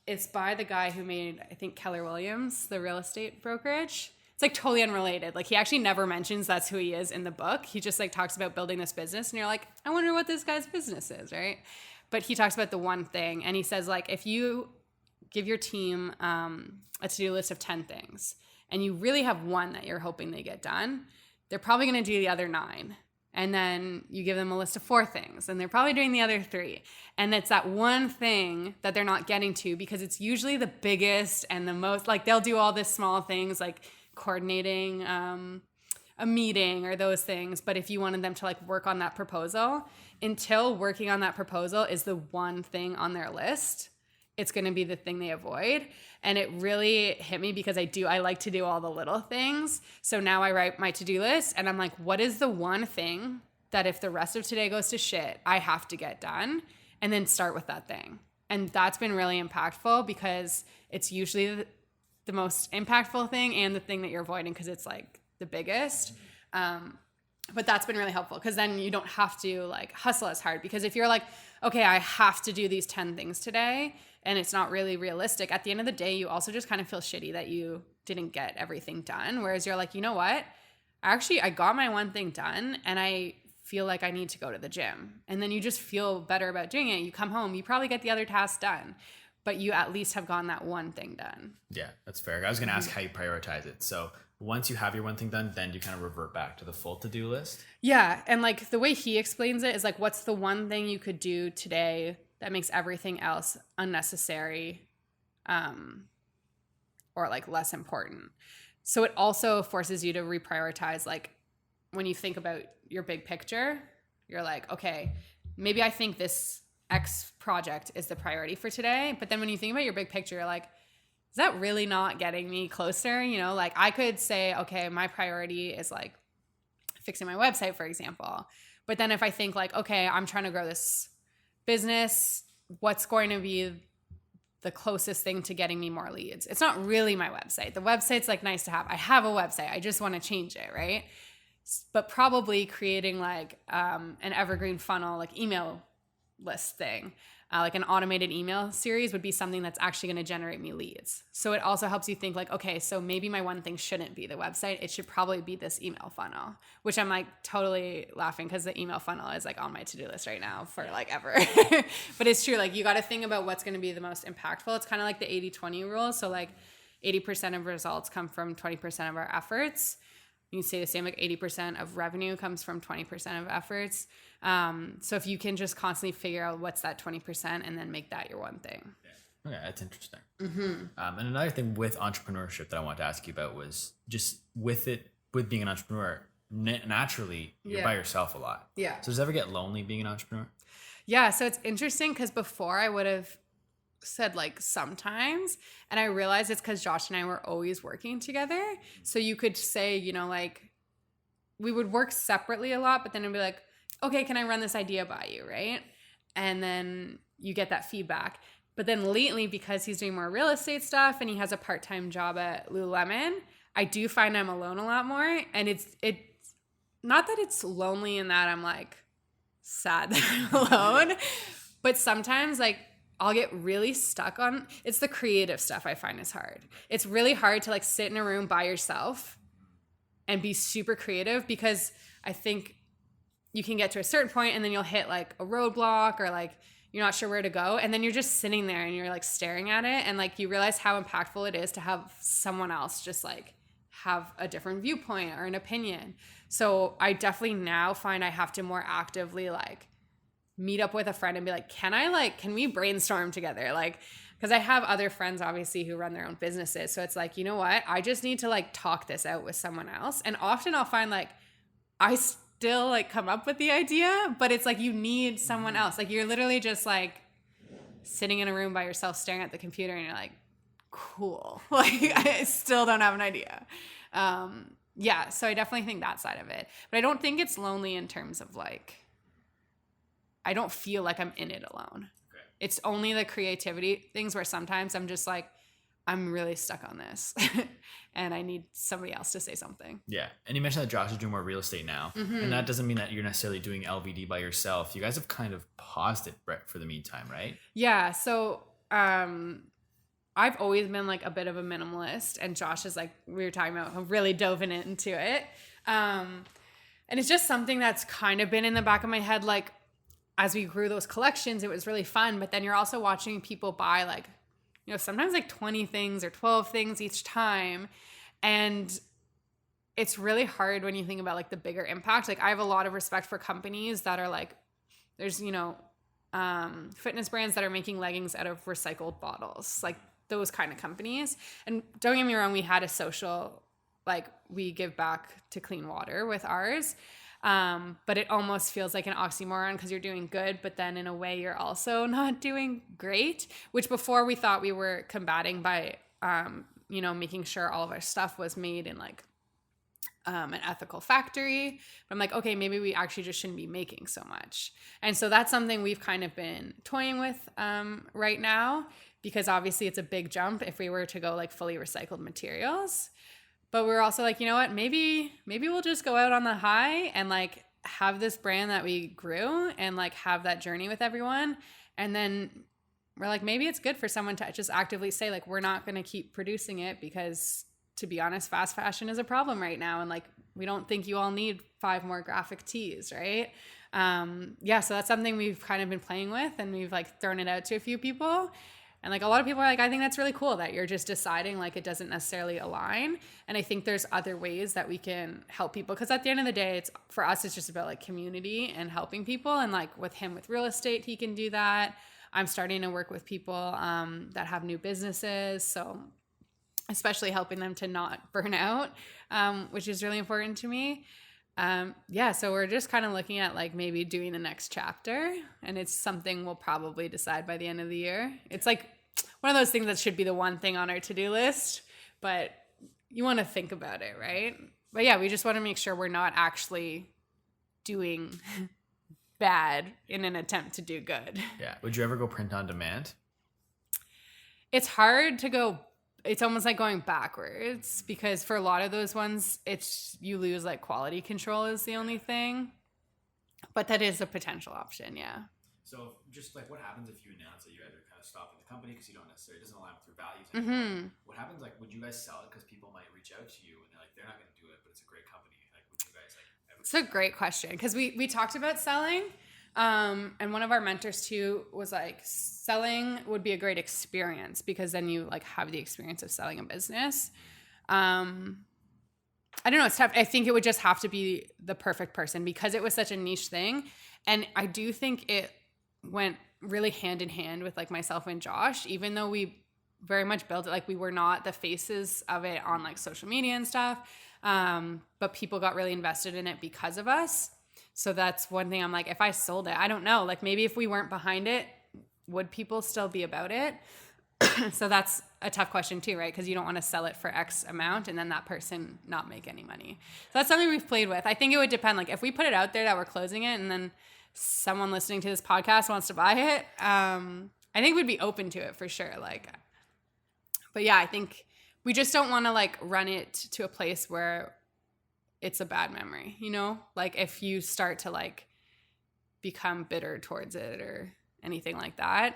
it's by the guy who made, I think, Keller Williams, the real estate brokerage. It's like totally unrelated. Like he actually never mentions that's who he is in the book. He just like talks about building this business and you're like, I wonder what this guy's business is, right? But he talks about the one thing and he says like, if you give your team a to-do list of 10 things and you really have one that you're hoping they get done, they're probably going to do the other 9. And then you give them a list of 4 things and they're probably doing the other 3. And it's that one thing that they're not getting to because it's usually the biggest and the most, like they'll do all this small things like coordinating a meeting or those things. But if you wanted them to like work on that proposal, until working on that proposal is the one thing on their list, it's going to be the thing they avoid. And it really hit me because I like to do all the little things. So now I write my to-do list and I'm like, what is the one thing that if the rest of today goes to shit, I have to get done? And then start with that thing. And that's been really impactful because it's usually the most impactful thing and the thing that you're avoiding because it's like the biggest. But that's been really helpful because then you don't have to like hustle as hard, because if you're like, okay, I have to do these 10 things today and it's not really realistic, at the end of the day, you also just kind of feel shitty that you didn't get everything done. Whereas you're like, you know what? Actually, I got my one thing done and I feel like I need to go to the gym. And then you just feel better about doing it. You come home, you probably get the other tasks done, but you at least have gotten that one thing done. Yeah, that's fair. I was going to ask how you prioritize it. So once you have your one thing done, then you kind of revert back to the full to-do list. Yeah. And like the way he explains it is like, what's the one thing you could do today that makes everything else unnecessary, or like less important? So it also forces you to reprioritize. Like when you think about your big picture, you're like, okay, maybe I think this X project is the priority for today. But then when you think about your big picture, you're like, is that really not getting me closer? You know, like I could say, okay, my priority is like fixing my website, for example. But then if I think like, okay, I'm trying to grow this business, what's going to be the closest thing to getting me more leads? It's not really my website. The website's like nice to have. I have a website. I just want to change it, right? But probably creating like an evergreen funnel, like email list thing, like an automated email series would be something that's actually going to generate me leads. So it also helps you think like, okay, so maybe my one thing shouldn't be the website. It should probably be this email funnel, which I'm like totally laughing because the email funnel is like on my to-do list right now for like ever. But it's true. Like you got to think about what's going to be the most impactful. It's kind of like the 80-20 rule. So like 80% of results come from 20% of our efforts. You can say the same, like 80% of revenue comes from 20% of efforts. So if you can just constantly figure out what's that 20% and then make that your one thing. Okay, that's interesting. And another thing with entrepreneurship that I wanted to ask you about was just with being an entrepreneur, naturally you're by yourself a lot. Yeah. So does it ever get lonely being an entrepreneur? Yeah. So it's interesting because before I would have said like sometimes, and I realized it's because Josh and I were always working together. So you could say, you know, like we would work separately a lot, but then it'd be like, okay, can I run this idea by you, right? And then you get that feedback. But then lately, because he's doing more real estate stuff and he has a part-time job at Lululemon, I do find I'm alone a lot more. And it's not that it's lonely in that I'm like sad that I'm alone, but sometimes like I'll get really stuck on, it's the creative stuff I find is hard. It's really hard to like sit in a room by yourself and be super creative, because I think you can get to a certain point and then you'll hit like a roadblock or like you're not sure where to go. And then you're just sitting there and you're like staring at it. And like you realize how impactful it is to have someone else just like have a different viewpoint or an opinion. So I definitely now find I have to more actively like meet up with a friend and be like, can we brainstorm together? Like, because I have other friends obviously who run their own businesses. So it's like, you know what? I just need to like talk this out with someone else. And often I'll find like I still like come up with the idea, but it's like you need someone else. Like you're literally just like sitting in a room by yourself staring at the computer and you're like, cool. Like I still don't have an idea. Yeah, so I definitely think that side of it. But I don't think it's lonely in terms of like, I don't feel like I'm in it alone. Okay. It's only the creativity things where sometimes I'm just like, I'm really stuck on this and I need somebody else to say something. Yeah. And you mentioned that Josh is doing more real estate now. And that doesn't mean that you're necessarily doing LVD by yourself. You guys have kind of paused it for the meantime, right? Yeah. So I've always been like a bit of a minimalist, and Josh is like, we were talking about, really dove into it. And it's just something that's kind of been in the back of my head. Like as we grew those collections, it was really fun. But then you're also watching people buy like, you know, sometimes like 20 things or 12 things each time. And it's really hard when you think about like the bigger impact. Like I have a lot of respect for companies that are like, there's, you know, fitness brands that are making leggings out of recycled bottles, like those kind of companies. And don't get me wrong, we had a social, like we give back to clean water with ours. But it almost feels like an oxymoron because you're doing good, but then in a way you're also not doing great, which before we thought we were combating by, you know, making sure all of our stuff was made in like an ethical factory. But I'm like, okay, maybe we actually just shouldn't be making so much. And so that's something we've kind of been toying with right now, because obviously it's a big jump if we were to go like fully recycled materials. But we're also like, you know what, maybe we'll just go out on the high and like have this brand that we grew and like have that journey with everyone. And then we're like, maybe it's good for someone to just actively say like, we're not going to keep producing it because, to be honest, fast fashion is a problem right now. And like, we don't think you all need 5 more graphic tees, right? So that's something we've kind of been playing with, and we've like thrown it out to a few people. And like a lot of people are like, I think that's really cool that you're just deciding like it doesn't necessarily align. And I think there's other ways that we can help people, because at the end of the day, it's for us, it's just about like community and helping people. And like with him with real estate, he can do that. I'm starting to work with people that have new businesses, so especially helping them to not burn out, which is really important to me. So we're just kind of looking at like maybe doing the next chapter, and it's something we'll probably decide by the end of the year. It's like one of those things that should be the one thing on our to-do list, but you want to think about it, right? But yeah, we just want to make sure we're not actually doing bad in an attempt to do good. Yeah. Would you ever go print on demand? It's hard to go. It's almost like going backwards, because for a lot of those ones, it's you lose like quality control is the only thing. But that is a potential option, yeah. So just like what happens if you announce that you're either kind of stopping the company because you don't necessarily, it doesn't align with your values anymore. What happens, like, would you guys sell it because people might reach out to you and they're like, they're not going to do it, but it's a great company. Like, would you guys like ever? It's a great question, because we talked about selling. And one of our mentors too was like, selling would be a great experience because then you like have the experience of selling a business. I don't know. It's tough. I think it would just have to be the perfect person because it was such a niche thing. And I do think it went really hand in hand with like myself and Josh, even though we very much built it. Like we were not the faces of it on like social media and stuff. But people got really invested in it because of us. So that's one thing I'm like, if I sold it, I don't know, like maybe if we weren't behind it, would people still be about it? So that's a tough question too, right? Because you don't want to sell it for X amount and then that person not make any money. So that's something we've played with. I think it would depend. Like if we put it out there that we're closing it and then someone listening to this podcast wants to buy it, I think we'd be open to it for sure. Like, but yeah, I think we just don't want to like run it to a place where it's a bad memory, you know? Like if you start to like become bitter towards it or anything like that.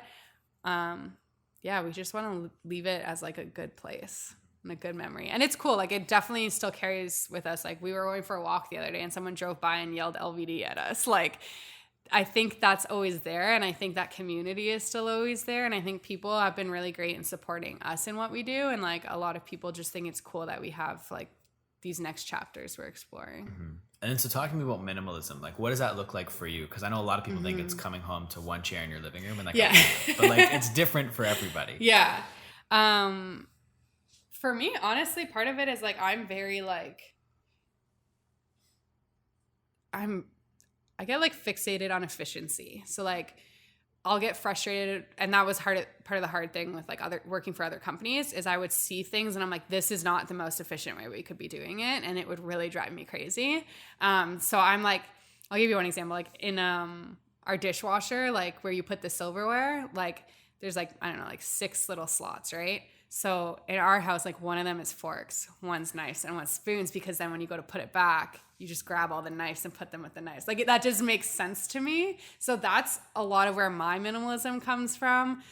We just want to leave it as like a good place and a good memory. And it's cool. Like it definitely still carries with us. Like we were going for a walk the other day and someone drove by and yelled LVD at us. Like I think that's always there. And I think that community is still always there. And I think people have been really great in supporting us in what we do. And like a lot of people just think it's cool that we have like these next chapters we're exploring. Mm-hmm. And then so talking to me about minimalism, like what does that look like for you? Because I know a lot of people think it's coming home to one chair in your living room and like, but like it's different for everybody. Yeah. For me, honestly, part of it is like, I'm very like, I get like fixated on efficiency. So like I'll get frustrated, and that was part of the hard thing with like working for other companies is I would see things and I'm like, this is not the most efficient way we could be doing it, and it would really drive me crazy. So I'm like, I'll give you one example. Like in our dishwasher, like where you put the silverware, like there's like, I don't know, like 6 little slots, right? So in our house, like one of them is forks, one's knives, and one's spoons, because then when you go to put it back, you just grab all the knives and put them with the knives. Like that just makes sense to me. So that's a lot of where my minimalism comes from,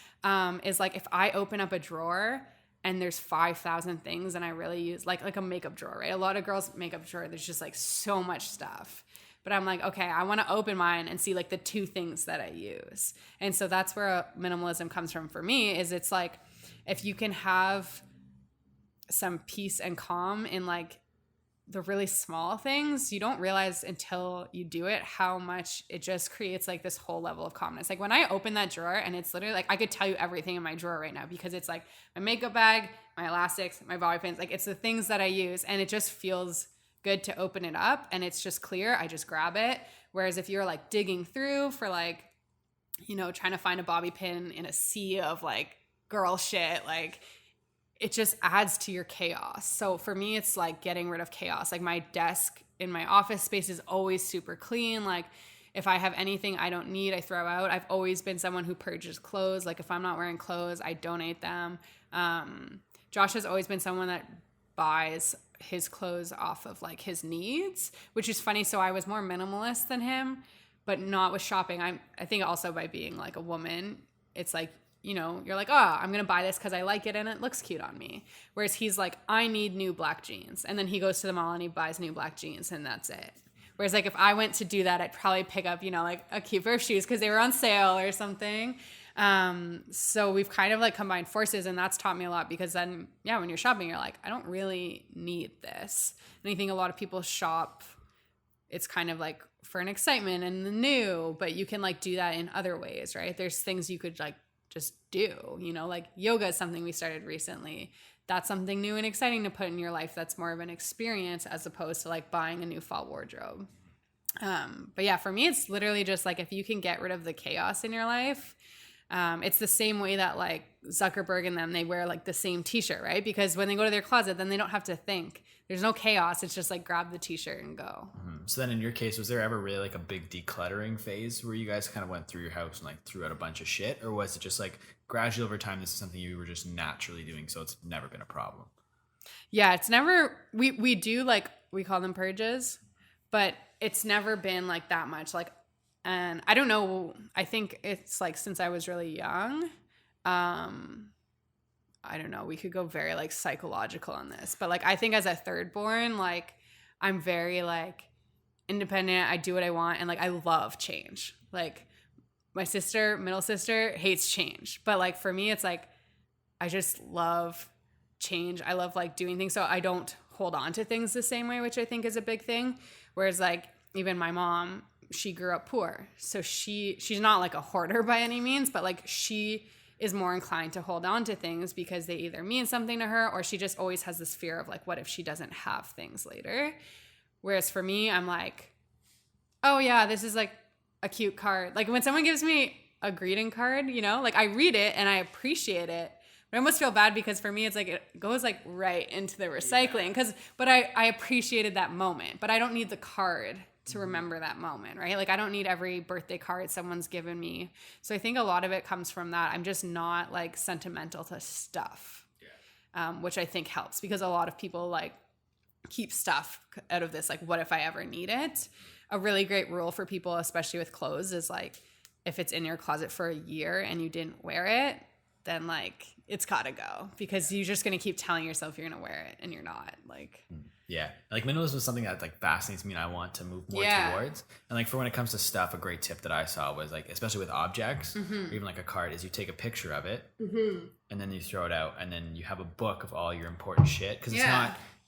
is like if I open up a drawer and there's 5,000 things and I really use like a makeup drawer, right? A lot of girls' makeup drawer, there's just like so much stuff. But I'm like, okay, I want to open mine and see like the 2 things that I use. And so that's where minimalism comes from for me, is it's like, if you can have some peace and calm in like the really small things, you don't realize until you do it how much it just creates like this whole level of calmness. Like when I open that drawer and it's literally like, I could tell you everything in my drawer right now, because it's like my makeup bag, my elastics, my bobby pins, like it's the things that I use, and it just feels good to open it up and it's just clear. I just grab it. Whereas if you're like digging through for like, you know, trying to find a bobby pin in a sea of like girl shit, like it just adds to your chaos. So for me, it's like getting rid of chaos. Like my desk in my office space is always super clean. Like if I have anything I don't need, I throw out. I've always been someone who purges clothes. Like if I'm not wearing clothes, I donate them. Josh has always been someone that buys his clothes off of like his needs, which is funny. So I was more minimalist than him, but not with shopping. I think also by being like a woman, it's like, you know, you're like, oh, I'm going to buy this because I like it and it looks cute on me. Whereas he's like, I need new black jeans. And then he goes to the mall and he buys new black jeans and that's it. Whereas like if I went to do that, I'd probably pick up, you know, like a cute pair of shoes because they were on sale or something. So we've kind of like combined forces, and that's taught me a lot because then, yeah, when you're shopping, you're like, I don't really need this. And I think a lot of people shop, it's kind of like for an excitement and the new, but you can like do that in other ways, right? There's things you could like just do, you know, like yoga is something we started recently. That's something new and exciting to put in your life. That's more of an experience as opposed to like buying a new fall wardrobe. But yeah, for me, it's literally just like, if you can get rid of the chaos in your life, it's the same way that like Zuckerberg and them, they wear like the same t-shirt, right? Because when they go to their closet, then they don't have to think. There's no chaos. It's just like grab the t-shirt and go. So then in your case, was there ever really like a big decluttering phase where you guys kind of went through your house and like threw out a bunch of shit? Or was it just like gradually over time, this is something you were just naturally doing, so it's never been a problem? Yeah, it's never, we do like, we call them purges, but it's never been like that much. Like, and I don't know, I think it's like since I was really young, I don't know, we could go very like psychological on this, but like I think as a third born, like I'm very like independent. I do what I want, and like I love change. Like my sister, middle sister, hates change, but like for me, it's like I just love change. I love like doing things, so I don't hold on to things the same way, which I think is a big thing. Whereas like even my mom, she grew up poor, so she's not like a hoarder by any means, but like she is more inclined to hold on to things because they either mean something to her, or she just always has this fear of like, what if she doesn't have things later? Whereas for me, I'm like, oh yeah, this is like a cute card. Like when someone gives me a greeting card, you know, like I read it and I appreciate it, but I almost feel bad because for me, it's like, it goes like right into the recycling. But I appreciated that moment, but I don't need the card to remember that moment, right? Like I don't need every birthday card someone's given me. So I think a lot of it comes from that. I'm just not like sentimental to stuff, which I think helps because a lot of people like keep stuff out of this. Like, what if I ever need it? A really great rule for people, especially with clothes, is like, if it's in your closet for a year and you didn't wear it, then like it's gotta go, because you're just gonna keep telling yourself you're gonna wear it and you're not. Like, yeah, like minimalism is something that like fascinates me and I want to move more towards. And like for when it comes to stuff, a great tip that I saw was like, especially with objects, or even like a card, is you take a picture of it and then you throw it out, and then you have a book of all your important shit, because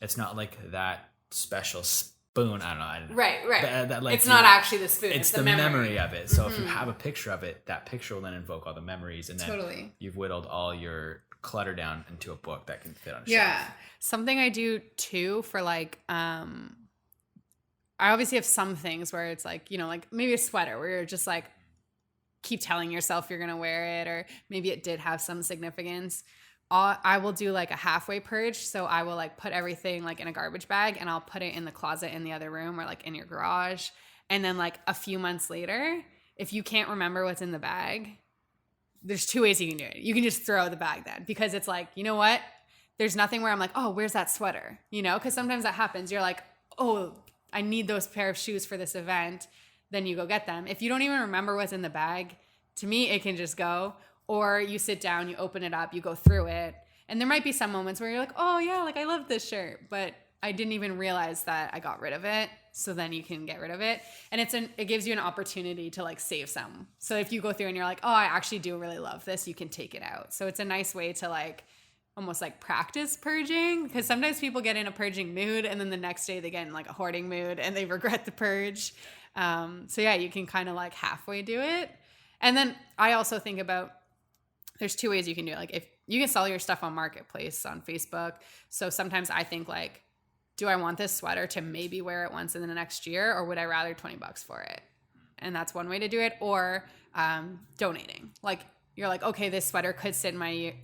it's not like that special spoon. I don't know. Right. That, like, it's not actually the spoon. It's the memory of it. So if you have a picture of it, that picture will then invoke all the memories, and then you've whittled all your clutter down into a book that can fit on a shelf. Something I do too for like, I obviously have some things where it's like, you know, like maybe a sweater where you're just like, keep telling yourself you're going to wear it, or maybe it did have some significance. I will do like a halfway purge. So I will like put everything like in a garbage bag, and I'll put it in the closet in the other room, or like in your garage. And then like a few months later, if you can't remember what's in the bag, there's two ways you can do it. You can just throw the bag then, because it's like, you know what? There's nothing where I'm like, oh, where's that sweater? You know, because sometimes that happens. You're like, oh, I need those pair of shoes for this event. Then you go get them. If you don't even remember what's in the bag, to me, it can just go. Or you sit down, you open it up, you go through it. And there might be some moments where you're like, oh yeah, like I love this shirt, but I didn't even realize that I got rid of it. So then you can get rid of it. And it gives you an opportunity to like save some. So if you go through and you're like, oh, I actually do really love this, you can take it out. So it's a nice way to like almost like practice purging, because sometimes people get in a purging mood and then the next day they get in like a hoarding mood and they regret the purge. So yeah, you can kind of like halfway do it. And then I also think about, there's two ways you can do it. Like if you can sell your stuff on Marketplace on Facebook. So sometimes I think like, do I want this sweater to maybe wear it once in the next year, or would I rather $20 for it? And that's one way to do it. Or donating. Like you're like, okay, this sweater could sit in my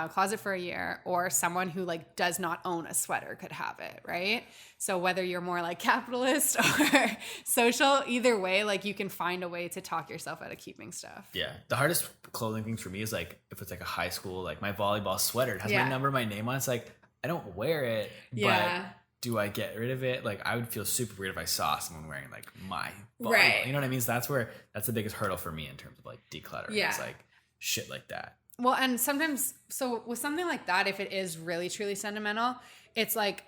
closet for a year, or someone who like does not own a sweater could have it, right? So whether you're more like capitalist or social, either way, like you can find a way to talk yourself out of keeping stuff. Yeah. The hardest clothing things for me is like, if it's like a high school, like my volleyball sweater, it has my number, my name on it. It's like, I don't wear it, Yeah. but do I get rid of it? Like, I would feel super weird if I saw someone wearing like my body. Right. You know what I mean? So that's the biggest hurdle for me in terms of like decluttering. Yeah. It's like shit like that. Well, and sometimes, so with something like that, if it is really truly sentimental, it's like,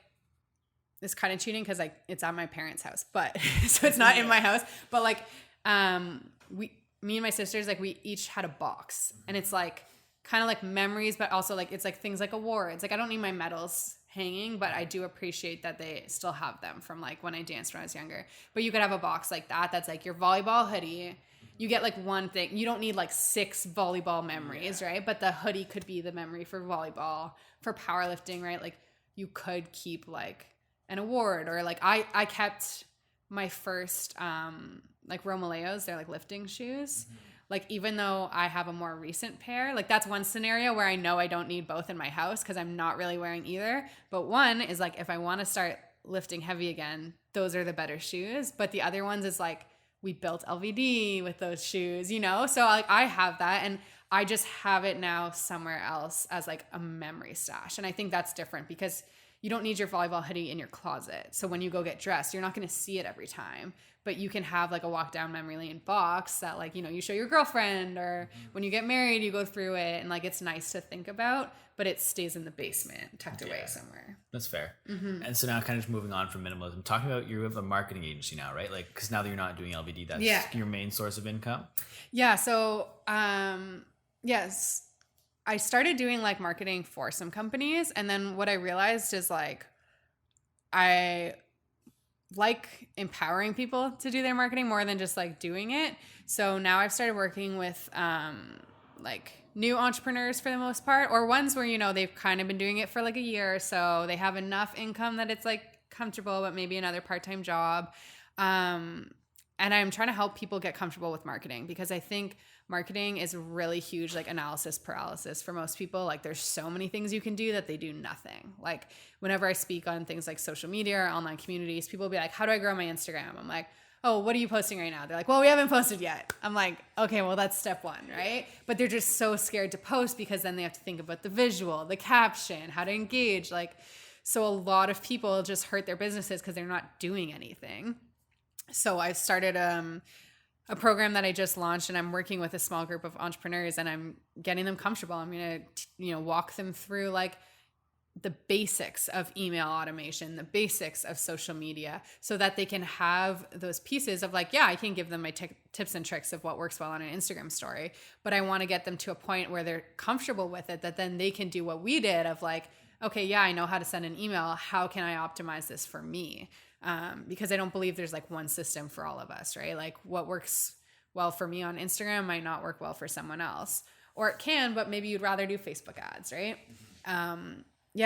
it's kind of cheating because like it's at my parents' house, but so it's not in my house. But like, me and my sisters, like we each had a box, and it's like kind of like memories, but also like it's like things like awards. Like I don't need my medals hanging, but I do appreciate that they still have them from like when I danced when I was younger. But you could have a box like that that's like your volleyball hoodie. You get like one thing. You don't need like 6 volleyball memories, right? But the hoodie could be the memory for volleyball, for powerlifting, right? Like you could keep like an award, or like I kept my first like Romaleos, they're like lifting shoes. Like even though I have a more recent pair, like that's one scenario where I know I don't need both in my house because I'm not really wearing either. But one is like if I want to start lifting heavy again, those are the better shoes. But the other ones is like we built LVD with those shoes, you know? So like I have that, and I just have it now somewhere else as like a memory stash. And I think that's different because you don't need your volleyball hoodie in your closet. So when you go get dressed, you're not going to see it every time, but you can have like a walk down memory lane box that like, you know, you show your girlfriend, or when you get married, you go through it, and like, it's nice to think about, but it stays in the basement tucked away somewhere. That's fair. And so now kind of just moving on from minimalism, talking about you have a marketing agency now, right? Like, cause now that you're not doing LVD, that's your main source of income. Yeah. So, yes, I started doing like marketing for some companies. And then what I realized is like, I like empowering people to do their marketing more than just like doing it. So now I've started working with like new entrepreneurs for the most part, or ones where, you know, they've kind of been doing it for like a year or so. They have enough income that it's like comfortable, but maybe another part-time job. And I'm trying to help people get comfortable with marketing, because I think marketing is really huge, like analysis paralysis for most people. Like there's so many things you can do that they do nothing. Like whenever I speak on things like social media or online communities, people will be like, how do I grow my Instagram? I'm like, oh, what are you posting right now? They're like, well, we haven't posted yet. I'm like, okay, well, that's step one, right? But they're just so scared to post because then they have to think about the visual, the caption, how to engage. Like, so a lot of people just hurt their businesses because they're not doing anything. So I started a program that I just launched, and I'm working with a small group of entrepreneurs, and I'm getting them comfortable. I'm going to, walk them through like the basics of email automation, the basics of social media, so that they can have those pieces of like, yeah, I can give them my tips and tricks of what works well on an Instagram story, but I want to get them to a point where they're comfortable with it, that then they can do what we did of like, okay, yeah, I know how to send an email. How can I optimize this for me? Because I don't believe there's like one system for all of us, right? Like what works well for me on Instagram might not work well for someone else, or it can, but maybe you'd rather do Facebook ads, right?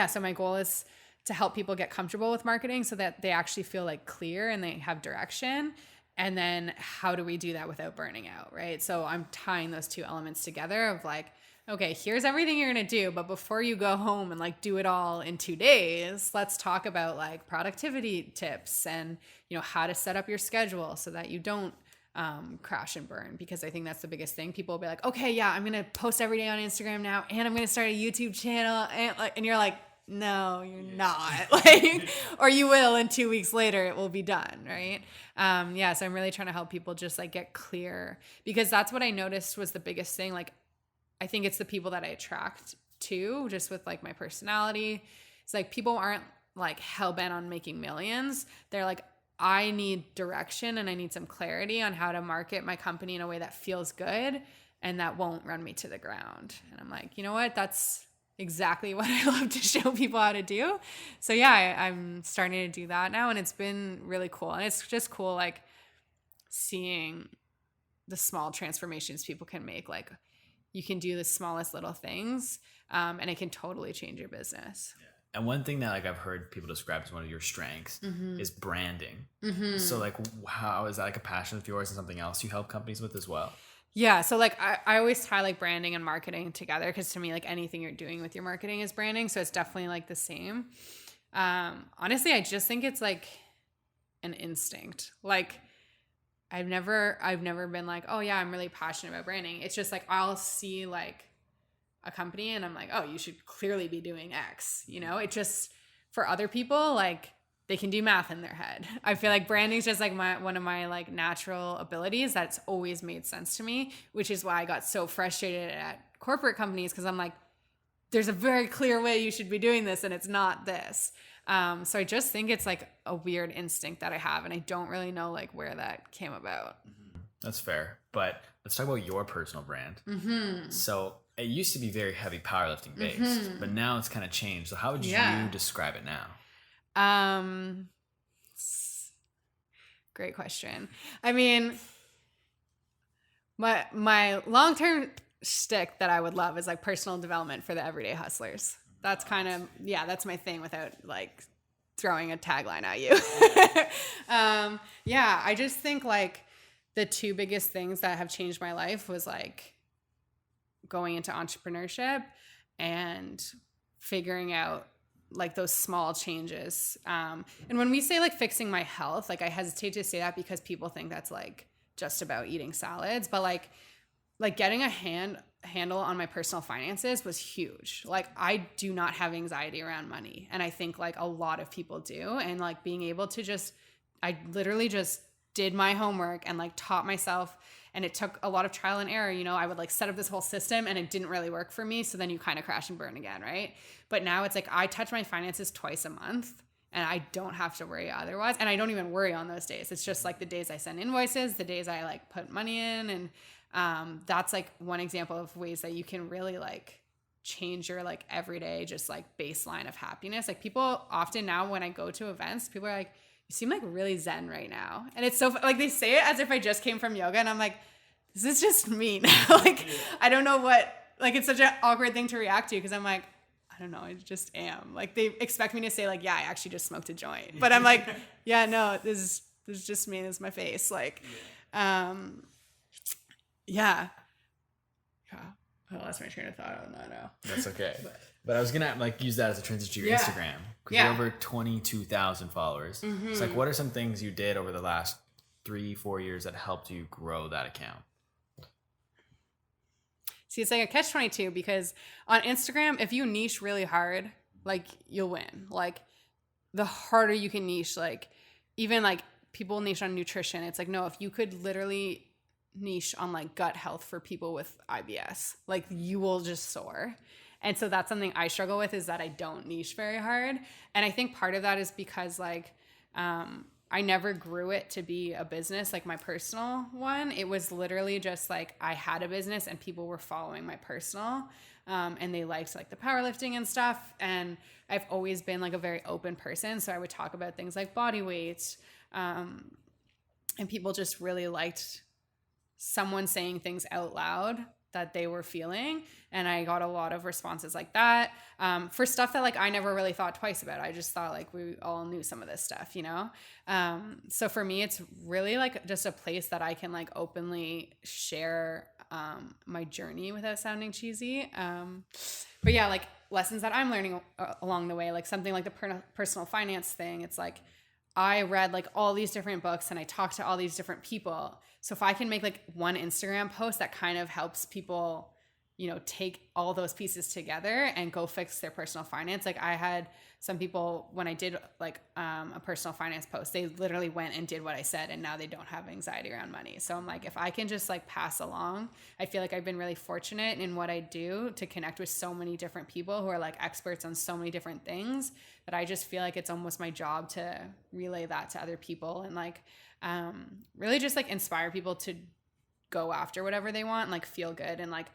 So my goal is to help people get comfortable with marketing so that they actually feel like clear and they have direction. And then how do we do that without burning out, right? So I'm tying those two elements together of like, okay, here's everything you're going to do, but before you go home and like do it all in 2 days, let's talk about like productivity tips and, how to set up your schedule so that you don't crash and burn. Because I think that's the biggest thing. People will be like, okay, yeah, I'm going to post every day on Instagram now, and I'm going to start a YouTube channel. And you're like, no, you're not. Like, or you will, and 2 weeks later it will be done. Right. So I'm really trying to help people just like get clear, because that's what I noticed was the biggest thing. Like, I think it's the people that I attract to, just with like my personality. It's like people aren't like hell bent on making millions. They're like, I need direction and I need some clarity on how to market my company in a way that feels good and that won't run me to the ground. And I'm like, you know what? That's exactly what I love to show people how to do. So yeah, I'm starting to do that now, and it's been really cool. And it's just cool, like seeing the small transformations people can make. Like, you can do the smallest little things, and it can totally change your business. Yeah. And one thing that like I've heard people describe as one of your strengths is branding. So like, how is that like a passion of yours and something else you help companies with as well? Yeah. So like I always tie like branding and marketing together, because to me, like anything you're doing with your marketing is branding. So it's definitely like the same. Honestly, I just think it's like an instinct. Like, I've never been like, oh yeah, I'm really passionate about branding. It's just like, I'll see like a company and I'm like, oh, you should clearly be doing X. You know, it just, for other people, like they can do math in their head. I feel like branding is just like one of my like natural abilities that's always made sense to me, which is why I got so frustrated at corporate companies, because I'm like, there's a very clear way you should be doing this and it's not this. So I just think it's like a weird instinct that I have, and I don't really know like where that came about. That's fair. But let's talk about your personal brand. So it used to be very heavy powerlifting based, but now it's kind of changed. So how would you describe it now? Great question. I mean, my long-term shtick that I would love is like personal development for the everyday hustlers. That's kind of, that's my thing without like throwing a tagline at you. I just think like the two biggest things that have changed my life was like going into entrepreneurship and figuring out like those small changes. And when we say like fixing my health, like I hesitate to say that because people think that's like just about eating salads, but like getting a handle on my personal finances was huge. Like I do not have anxiety around money. And I think like a lot of people do. And like being able to I literally just did my homework and like taught myself, and it took a lot of trial and error. You know, I would like set up this whole system and it didn't really work for me. So then you kind of crash and burn again. Right. But now it's like, I touch my finances twice a month and I don't have to worry otherwise. And I don't even worry on those days. It's just like the days I send invoices, the days I like put money in. And that's like one example of ways that you can really like change your like everyday, just like baseline of happiness. Like people often now when I go to events, people are like, you seem like really zen right now. And it's so like, they say it as if I just came from yoga, and I'm like, this is just me now. Like, I don't know what, like, it's such an awkward thing to react to, because I'm like, I don't know, I just am. Like, they expect me to say like, yeah, I actually just smoked a joint. But I'm like, yeah, no, this is just me. This is my face. Like, yeah. I lost my train of thought on that now. That's okay. But I was going to like use that as a transition to your Instagram. Because you're over 22,000 followers. So like, what are some things you did over the last 3-4 years that helped you grow that account? See, it's like a catch-22, because on Instagram, if you niche really hard, like you'll win. Like the harder you can niche, like even like people niche on nutrition. It's like, no, if you could literally niche on like gut health for people with IBS, like you will just soar. And so that's something I struggle with, is that I don't niche very hard. And I think part of that is because like I never grew it to be a business, like my personal one. It was literally just like I had a business and people were following my personal, and they liked like the powerlifting and stuff. And I've always been like a very open person. So I would talk about things like body weight, and people just really liked someone saying things out loud that they were feeling. And I got a lot of responses like that, for stuff that like I never really thought twice about. I just thought like we all knew some of this stuff, you know? So for me, it's really like just a place that I can like openly share my journey without sounding cheesy. But yeah, like lessons that I'm learning along the way, like something like the personal finance thing. It's like, I read like all these different books and I talked to all these different people. So if I can make like one Instagram post that kind of helps people, you know, take all those pieces together and go fix their personal finance. Like I had some people, when I did like a personal finance post, they literally went and did what I said, and now they don't have anxiety around money. So I'm like, if I can just like pass along, I feel like I've been really fortunate in what I do to connect with so many different people who are like experts on so many different things, that I just feel like it's almost my job to relay that to other people, and like really just like inspire people to go after whatever they want and like feel good. And like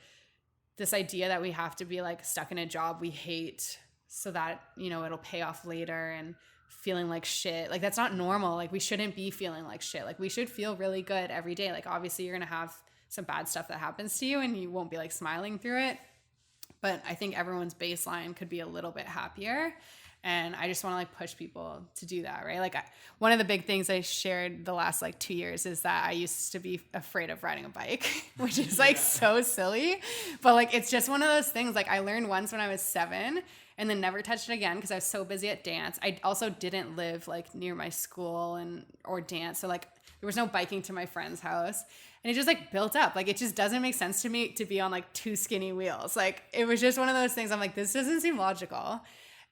this idea that we have to be like stuck in a job we hate so that, you know, it'll pay off later, and feeling like shit, like that's not normal. Like we shouldn't be feeling like shit. Like we should feel really good every day. Like obviously you're gonna have some bad stuff that happens to you and you won't be like smiling through it, but I think everyone's baseline could be a little bit happier. And I just want to like push people to do that, right? Like one of the big things I shared the last like 2 years is that I used to be afraid of riding a bike, which is like so silly, but like it's just one of those things. Like I learned once when I was 7 and then never touched it again because I was so busy at dance. I also didn't live like near my school or dance. So like there was no biking to my friend's house. And it just like built up. Like, it just doesn't make sense to me to be on like 2 skinny wheels. Like, it was just one of those things. I'm like, this doesn't seem logical.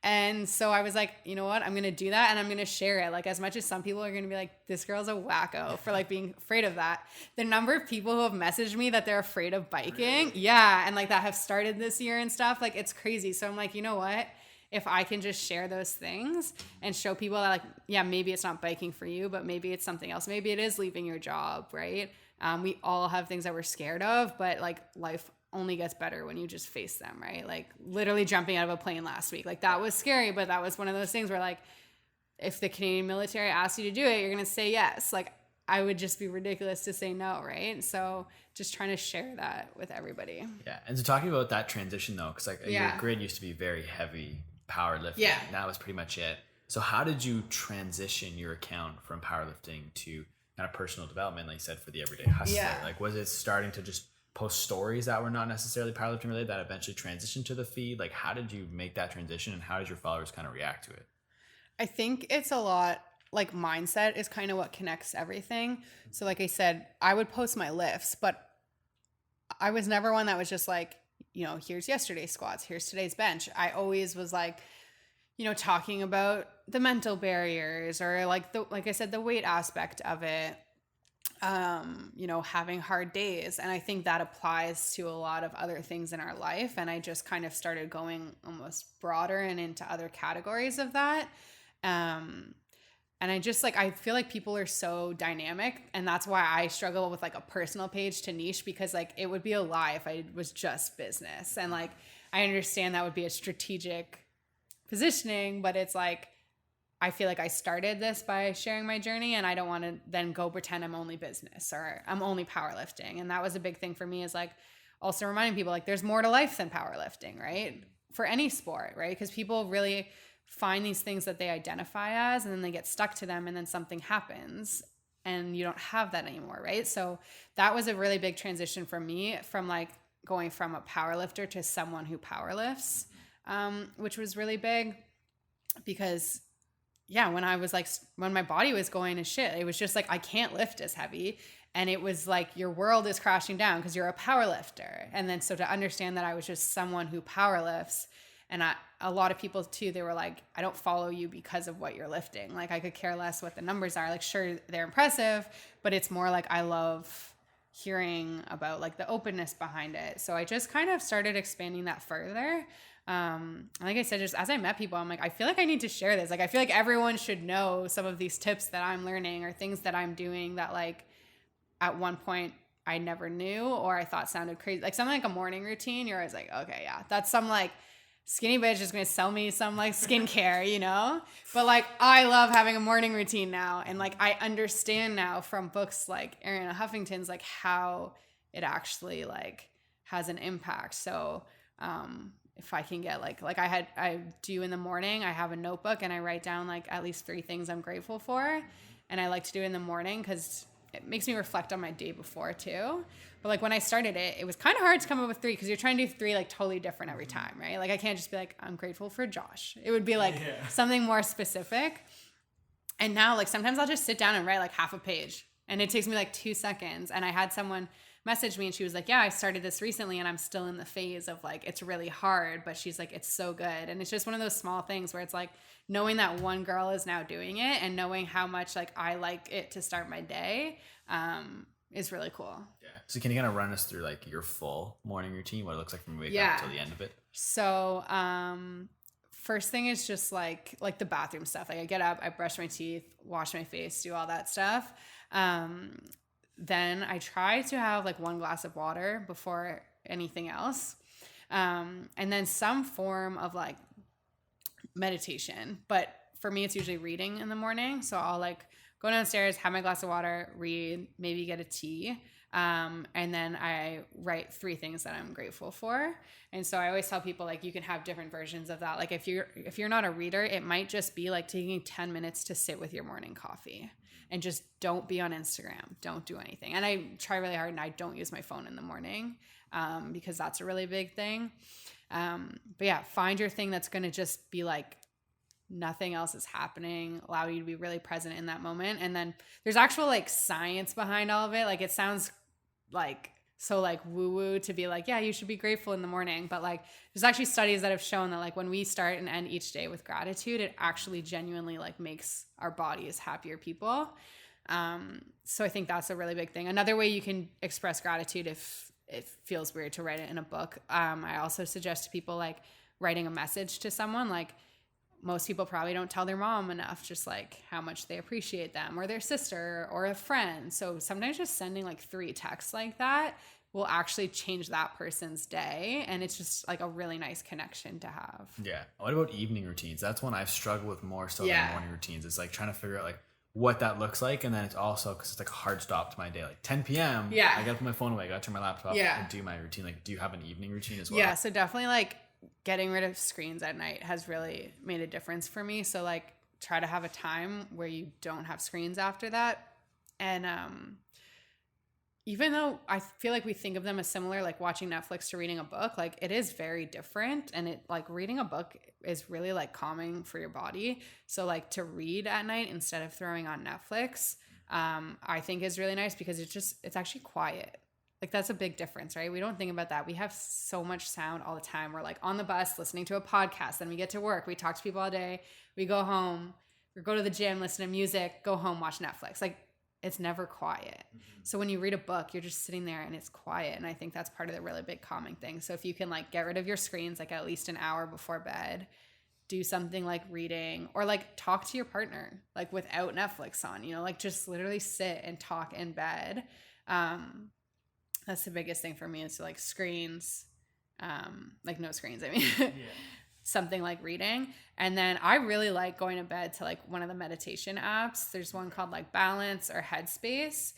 And so I was like, you know what? I'm going to do that, and I'm going to share it. Like, as much as some people are going to be like, this girl's a wacko for like being afraid of that. The number of people who have messaged me that they're afraid of biking. Really? Yeah. And like that have started this year and stuff. Like, it's crazy. So I'm like, you know what? If I can just share those things and show people that like, yeah, maybe it's not biking for you, but maybe it's something else. Maybe it is leaving your job, right? We all have things that we're scared of, but like life only gets better when you just face them, right? Like literally jumping out of a plane last week. Like that was scary, but that was one of those things where like, if the Canadian military asks you to do it, you're going to say yes. Like I would just be ridiculous to say no, right? So just trying to share that with everybody. Yeah. And so talking about that transition though, because like your grid used to be very heavy powerlifting. Yeah. That was pretty much it. So how did you transition your account from powerlifting to kind of personal development, like you said, for the everyday hustler? Yeah. Like, was it starting to just post stories that were not necessarily powerlifting related that eventually transitioned to the feed? Like, how did you make that transition, and how did your followers kind of react to it? I think it's a lot like mindset is kind of what connects everything. So like I said, I would post my lifts, but I was never one that was just like, you know, here's yesterday's squats, here's today's bench. I always was like, you know, talking about the mental barriers or like like I said, the weight aspect of it. You know, having hard days. And I think that applies to a lot of other things in our life. And I just kind of started going almost broader and into other categories of that. And I just like, I feel like people are so dynamic, and that's why I struggle with like a personal page to niche, because like it would be a lie if I was just business. And like, I understand that would be a strategic positioning, but it's like, I feel like I started this by sharing my journey, and I don't want to then go pretend I'm only business or I'm only powerlifting. And that was a big thing for me, is like also reminding people like there's more to life than powerlifting, right? For any sport, right? Because people really find these things that they identify as, and then they get stuck to them, and then something happens and you don't have that anymore, right? So that was a really big transition for me, from like going from a powerlifter to someone who powerlifts, which was really big, because yeah, when I was like, when my body was going to shit, it was just like, I can't lift as heavy. And it was like, your world is crashing down because you're a power lifter. And then, so to understand that I was just someone who power lifts, and a lot of people too, they were like, I don't follow you because of what you're lifting. Like, I could care less what the numbers are. Like, sure, they're impressive, but it's more like, I love hearing about like the openness behind it. So I just kind of started expanding that further. Like I said, just as I met people, I'm like, I feel like I need to share this. Like, I feel like everyone should know some of these tips that I'm learning, or things that I'm doing that like at one point I never knew, or I thought sounded crazy. Like something like a morning routine, you're always like, okay, yeah, that's some like skinny bitch is going to sell me some like skincare, you know? But like, I love having a morning routine now. And like, I understand now from books like Arianna Huffington's, like how it actually like has an impact. So, if I can get I do in the morning, I have a notebook and I write down like at least 3 things I'm grateful for. And I like to do it in the morning because it makes me reflect on my day before too. But like when I started it, it was kind of hard to come up with 3, because you're trying to do 3 like totally different every time, right? Like I can't just be like, I'm grateful for Josh. It would be like something more specific. And now like sometimes I'll just sit down and write like half a page, and it takes me like 2 seconds. And I had someone message me and she was like, yeah, I started this recently and I'm still in the phase of like, it's really hard, but she's like, it's so good. And it's just one of those small things where it's like knowing that one girl is now doing it, and knowing how much like I like it to start my day, is really cool. Yeah. So can you kind of run us through like your full morning routine, what it looks like from wake up till the end of it? So, first thing is just like the bathroom stuff. Like I get up, I brush my teeth, wash my face, do all that stuff. Then I try to have like 1 glass of water before anything else. And then some form of like meditation. But for me, it's usually reading in the morning. So I'll like go downstairs, have my glass of water, read, maybe get a tea. And then I write 3 things that I'm grateful for. And so I always tell people like you can have different versions of that. Like if you're not a reader, it might just be like taking 10 minutes to sit with your morning coffee. And just don't be on Instagram. Don't do anything. And I try really hard, and I don't use my phone in the morning, because that's a really big thing. But yeah, find your thing that's going to just be like nothing else is happening, allow you to be really present in that moment. And then there's actual like science behind all of it. Like it sounds like so like woo woo to be like, yeah, you should be grateful in the morning. But like there's actually studies that have shown that like when we start and end each day with gratitude, it actually genuinely like makes our bodies happier people. So I think that's a really big thing. Another way you can express gratitude if it feels weird to write it in a book. I also suggest to people like writing a message to someone. Like most people probably don't tell their mom enough, just like how much they appreciate them, or their sister or a friend. So sometimes just sending like 3 texts like that will actually change that person's day. And it's just like a really nice connection to have. Yeah. What about evening routines? That's one I've struggled with more so than morning routines. It's like trying to figure out like what that looks like. And then it's also because it's like a hard stop to my day, like 10 p.m. Yeah. I gotta put my phone away. I gotta turn my laptop and do my routine. Like, do you have an evening routine as well? Yeah. So definitely like getting rid of screens at night has really made a difference for me. So like try to have a time where you don't have screens after that. And even though I feel like we think of them as similar, like watching Netflix to reading a book, like it is very different. And it like reading a book is really like calming for your body. So like to read at night instead of throwing on Netflix, I think is really nice because it's actually quiet. Like that's a big difference, right? We don't think about that. We have so much sound all the time. We're like on the bus listening to a podcast, then we get to work, we talk to people all day, we go home, we go to the gym, listen to music, go home, watch Netflix. Like it's never quiet. So when you read a book, you're just sitting there and it's quiet. And I think that's part of the really big calming thing. So if you can like get rid of your screens, like at least an hour before bed, do something like reading or like talk to your partner, like without Netflix on, you know, like just literally sit and talk in bed. That's the biggest thing for me is like screens, like no screens. I mean, something like reading. And then I really like going to bed to like one of the meditation apps. There's one called like Balance or Headspace.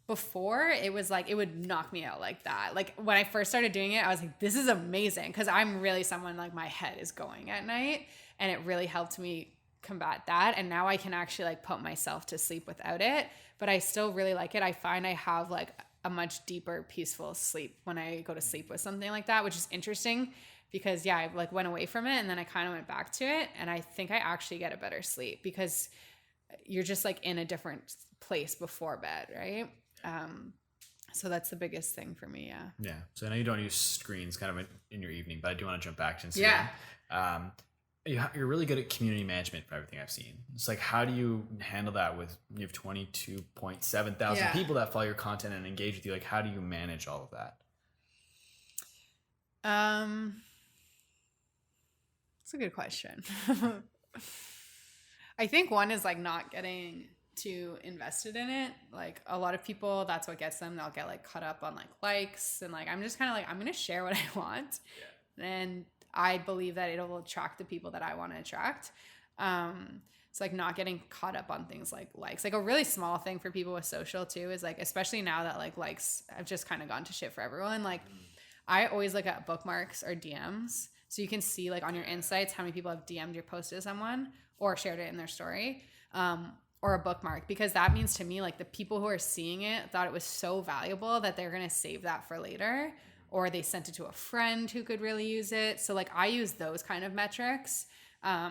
Before it was like, it would knock me out like that. Like when I first started doing it, I was like, this is amazing. Cause I'm really someone like my head is going at night and it really helped me combat that. And now I can actually like put myself to sleep without it, but I still really like it. I find I have like a much deeper, peaceful sleep when I go to sleep with something like that, which is interesting because I like went away from it and then I kind of went back to it. And I think I actually get a better sleep because you're just like in a different place before bed. Right. So that's the biggest thing for me. Yeah. Yeah. So I know you don't use screens kind of in your evening, but I do want to jump back to Instagram. Yeah. You're really good at community management for everything I've seen. It's like, how do you handle that with, you have 22.7 thousand people that follow your content and engage with you? Like, how do you manage all of that? That's a good question. I think one is like not getting too invested in it. Like a lot of people, that's what gets them. They'll get like caught up on like likes and like, I'm just kind of like, I'm going to share what I want. Yeah. And I believe that it'll attract the people that I want to attract. It's like not getting caught up on things like likes. Like a really small thing for people with social too is like, especially now that like likes have just kind of gone to shit for everyone. Like I always look at bookmarks or DMs. So you can see like on your insights how many people have DM'd your post to someone or shared it in their story. Or a bookmark, because that means to me like the people who are seeing it thought it was so valuable that they're going to save that for later, or they sent it to a friend who could really use it. So like I use those kind of metrics,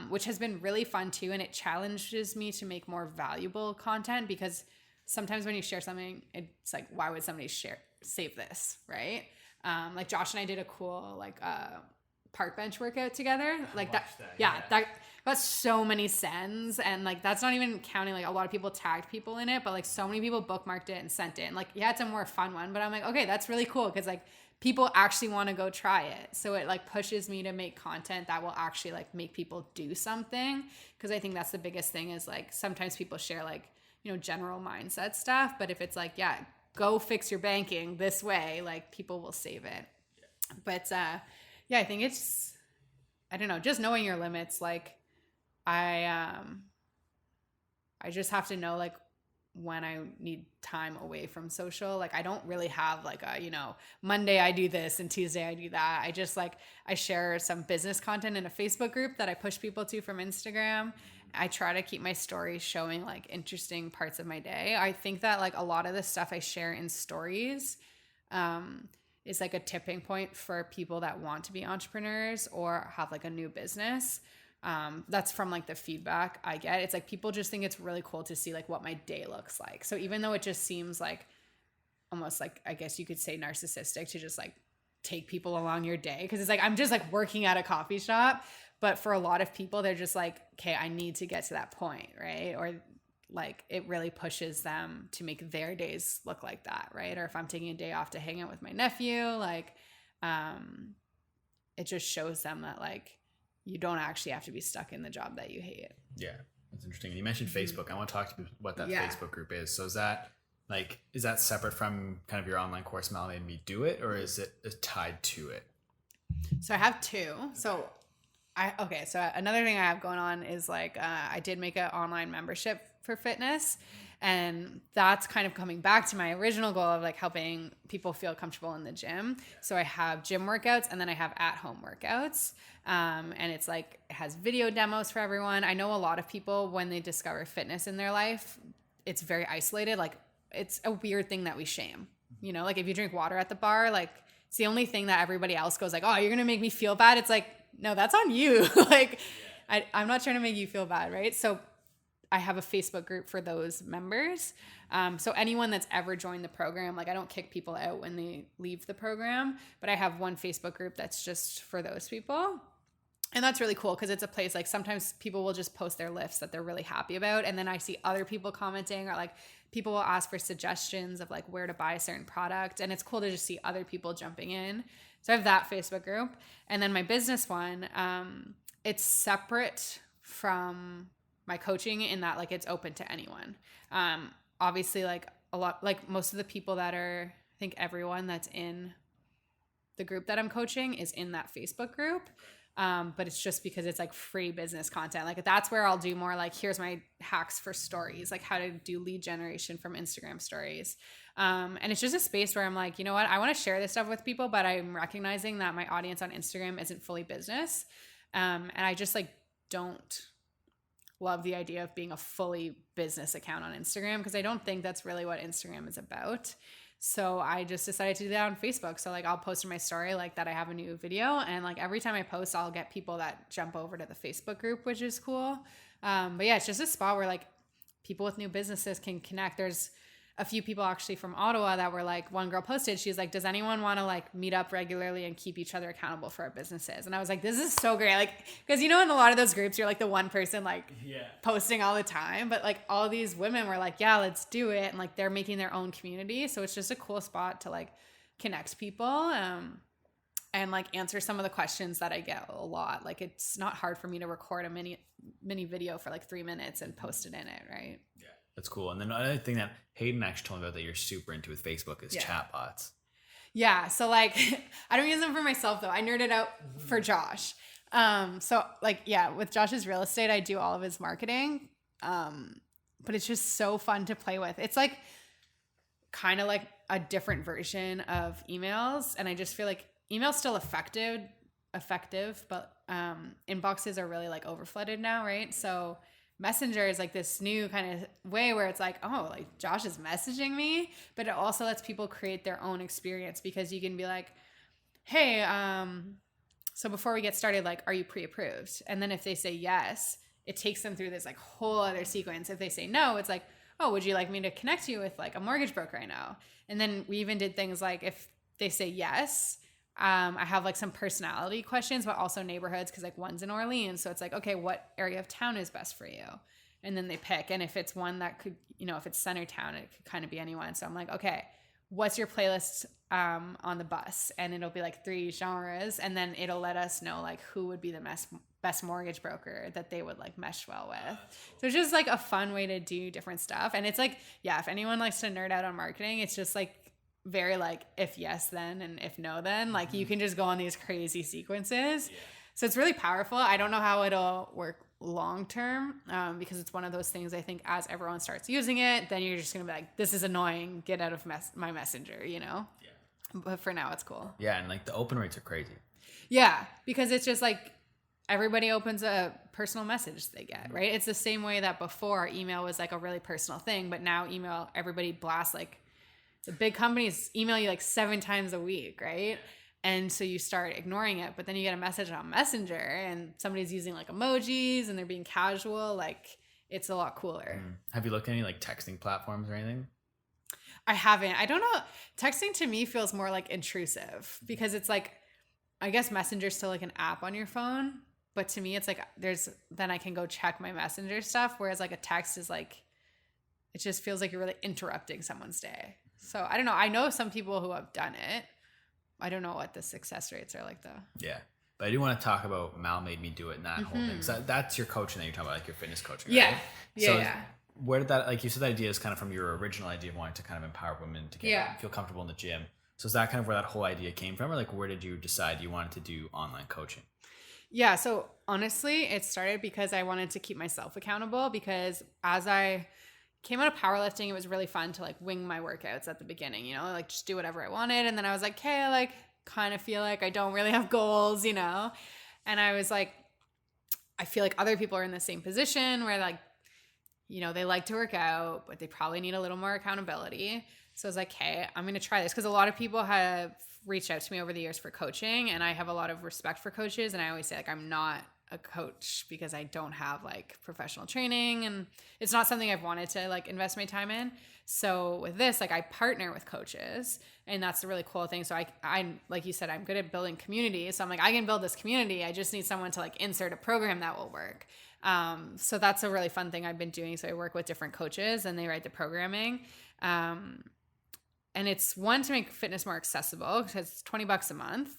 which has been really fun too. And it challenges me to make more valuable content because sometimes when you share something, it's like, why would somebody save this? Right. Like Josh and I did a cool, like, park bench workout together. Like that. That got so many sends. And like, that's not even counting, like a lot of people tagged people in it, but like so many people bookmarked it and sent it. And like, yeah, it's a more fun one, but I'm like, okay, that's really cool. Cause like people actually want to go try it. So it like pushes me to make content that will actually like make people do something. Cause I think that's the biggest thing is like, sometimes people share like, you know, general mindset stuff, but if it's like, yeah, go fix your banking this way, like people will save it. But, yeah, I think it's, I don't know, just knowing your limits. Like I just have to know like when I need time away from social. Like I don't really have like a, you know, Monday I do this and Tuesday I do that. I just like, I share some business content in a Facebook group that I push people to from Instagram. I try to keep my stories showing like interesting parts of my day. I think that like a lot of the stuff I share in stories, is like a tipping point for people that want to be entrepreneurs or have like a new business. That's from like the feedback I get. It's like people just think it's really cool to see like what my day looks like. So even though it just seems like almost like, I guess you could say narcissistic to just like take people along your day, because it's like I'm just like working at a coffee shop, but for a lot of people they're just like, okay, I need to get to that point, right? Or like it really pushes them to make their days look like that, right? Or if I'm taking a day off to hang out with my nephew, like it just shows them that like you don't actually have to be stuck in the job that you hate. Yeah, that's interesting. You mentioned Facebook. I want to talk to you what that Facebook group is. So is that separate from kind of your online course, MalMadeMeDoIt, or is it tied to it? So I have two. So another thing I have going on is like I did make an online membership for fitness, and that's kind of coming back to my original goal of like helping people feel comfortable in the gym. So I have gym workouts and then I have at-home workouts. And it's like, it has video demos for everyone. I know a lot of people, when they discover fitness in their life, it's very isolated. Like it's a weird thing that we shame, you know, like if you drink water at the bar, like it's the only thing that everybody else goes like, oh, you're going to make me feel bad. It's like, no, that's on you. Like I'm not trying to make you feel bad. Right. So I have a Facebook group for those members. So anyone that's ever joined the program, like I don't kick people out when they leave the program, but I have one Facebook group that's just for those people. And that's really cool because it's a place like sometimes people will just post their lifts that they're really happy about. And then I see other people commenting, or like people will ask for suggestions of like where to buy a certain product. And it's cool to just see other people jumping in. So I have that Facebook group. And then my business one, it's separate from my coaching in that like it's open to anyone. Obviously like a lot, like most of the people that are, I think everyone that's in the group that I'm coaching is in that Facebook group. But it's just because it's like free business content. Like that's where I'll do more like, here's my hacks for stories, like how to do lead generation from Instagram stories. And it's just a space where I'm like, you know what, I want to share this stuff with people, but I'm recognizing that my audience on Instagram isn't fully business. And I just like don't love the idea of being a fully business account on Instagram, because I don't think that's really what Instagram is about. So I just decided to do that on Facebook. So like I'll post in my story like that I have a new video, and like every time I post, I'll get people that jump over to the Facebook group, which is cool. But yeah, it's just a spot where like people with new businesses can connect. There's a few people actually from Ottawa that were like, one girl posted, she's like, does anyone want to like meet up regularly and keep each other accountable for our businesses? And I was like, this is so great. Like, because you know, in a lot of those groups, you're like the one person like posting all the time, but like all these women were like, yeah, let's do it. And like, they're making their own community. So it's just a cool spot to like connect people, and like answer some of the questions that I get a lot. Like it's not hard for me to record a mini video for like 3 minutes and post it in it. Right. Yeah. That's cool. And then another thing that Hayden actually told me about that you're super into with Facebook is chatbots. Yeah. So like, I don't use them for myself though. I nerd it out for Josh. So like, yeah, with Josh's real estate, I do all of his marketing. But it's just so fun to play with. It's like kind of like a different version of emails. And I just feel like email's still effective, but inboxes are really like overflooded now, right? So Messenger is like this new kind of way where it's like, oh, like Josh is messaging me, but it also lets people create their own experience, because you can be like, hey, so before we get started, like, are you pre-approved? And then if they say yes, it takes them through this like whole other sequence. If they say no, it's like, oh, would you like me to connect you with like a mortgage broker I know? And then we even did things like, if they say yes, I have like some personality questions, but also neighborhoods, because like one's in Orleans. So it's like, okay, what area of town is best for you? And then they pick. And if it's one that could, you know, if it's center town, it could kind of be anyone. So I'm like, okay, what's your playlist on the bus? And it'll be like 3 genres. And then it'll let us know like who would be the best mortgage broker that they would like mesh well with. So it's just like a fun way to do different stuff. And it's like, yeah, if anyone likes to nerd out on marketing, it's just like very like if yes then and if no then, like you can just go on these crazy sequences. So it's really powerful. I don't know how it'll work long term, because it's one of those things I think as everyone starts using it, then you're just gonna be like, this is annoying, get out of my messenger, you know. But for now it's cool. And like the open rates are crazy. Because it's just like everybody opens a personal message they get, right? It's the same way that before email was like a really personal thing, but now email, everybody blasts, like the big companies email you like 7 times a week, right? And so you start ignoring it, but then you get a message on Messenger and somebody's using like emojis and they're being casual. Like it's a lot cooler. Have you looked at any like texting platforms or anything? I haven't. I don't know. Texting to me feels more like intrusive because it's like, I guess Messenger's still like an app on your phone. But to me, it's like then I can go check my Messenger stuff. Whereas like a text is like, it just feels like you're really interrupting someone's day. So I don't know. I know some people who have done it. I don't know what the success rates are like though. Yeah. But I do want to talk about MalMadeMeDoIt and that whole thing. So that's your coaching that you're talking about, like your fitness coaching, Yeah. right? Yeah. Where did that, like you said, the idea is kind of from your original idea of wanting to kind of empower women to feel comfortable in the gym. So is that kind of where that whole idea came from? Or like where did you decide you wanted to do online coaching? Yeah. So honestly, it started because I wanted to keep myself accountable because as I came out of powerlifting, it was really fun to like wing my workouts at the beginning, you know, like just do whatever I wanted. And then I was like, hey, I like kind of feel like I don't really have goals, you know? And I was like, I feel like other people are in the same position where like, you know, they like to work out, but they probably need a little more accountability. So I was like, hey, I'm going to try this. Because a lot of people have reached out to me over the years for coaching. And I have a lot of respect for coaches. And I always say like, I'm not a coach because I don't have like professional training. And it's not something I've wanted to like invest my time in. So with this, like I partner with coaches and that's the really cool thing. So I like you said, I'm good at building community. So I'm like, I can build this community. I just need someone to like insert a program that will work. So that's a really fun thing I've been doing. So I work with different coaches and they write the programming. And it's one to make fitness more accessible because it's $20 a month,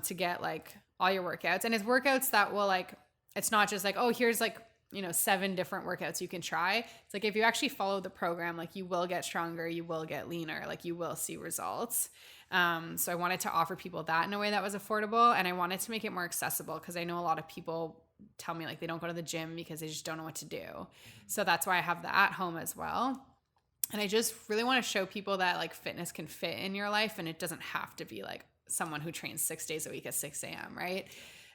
to get like all your workouts. And it's workouts that will like, it's not just like, oh, here's like, you know, 7 different workouts you can try. It's like, if you actually follow the program, like you will get stronger, you will get leaner, like you will see results. So I wanted to offer people that in a way that was affordable. And I wanted to make it more accessible because I know a lot of people tell me like they don't go to the gym because they just don't know what to do. So that's why I have the at home as well. And I just really want to show people that like fitness can fit in your life and it doesn't have to be like someone who trains 6 days a week at 6 a.m. Right.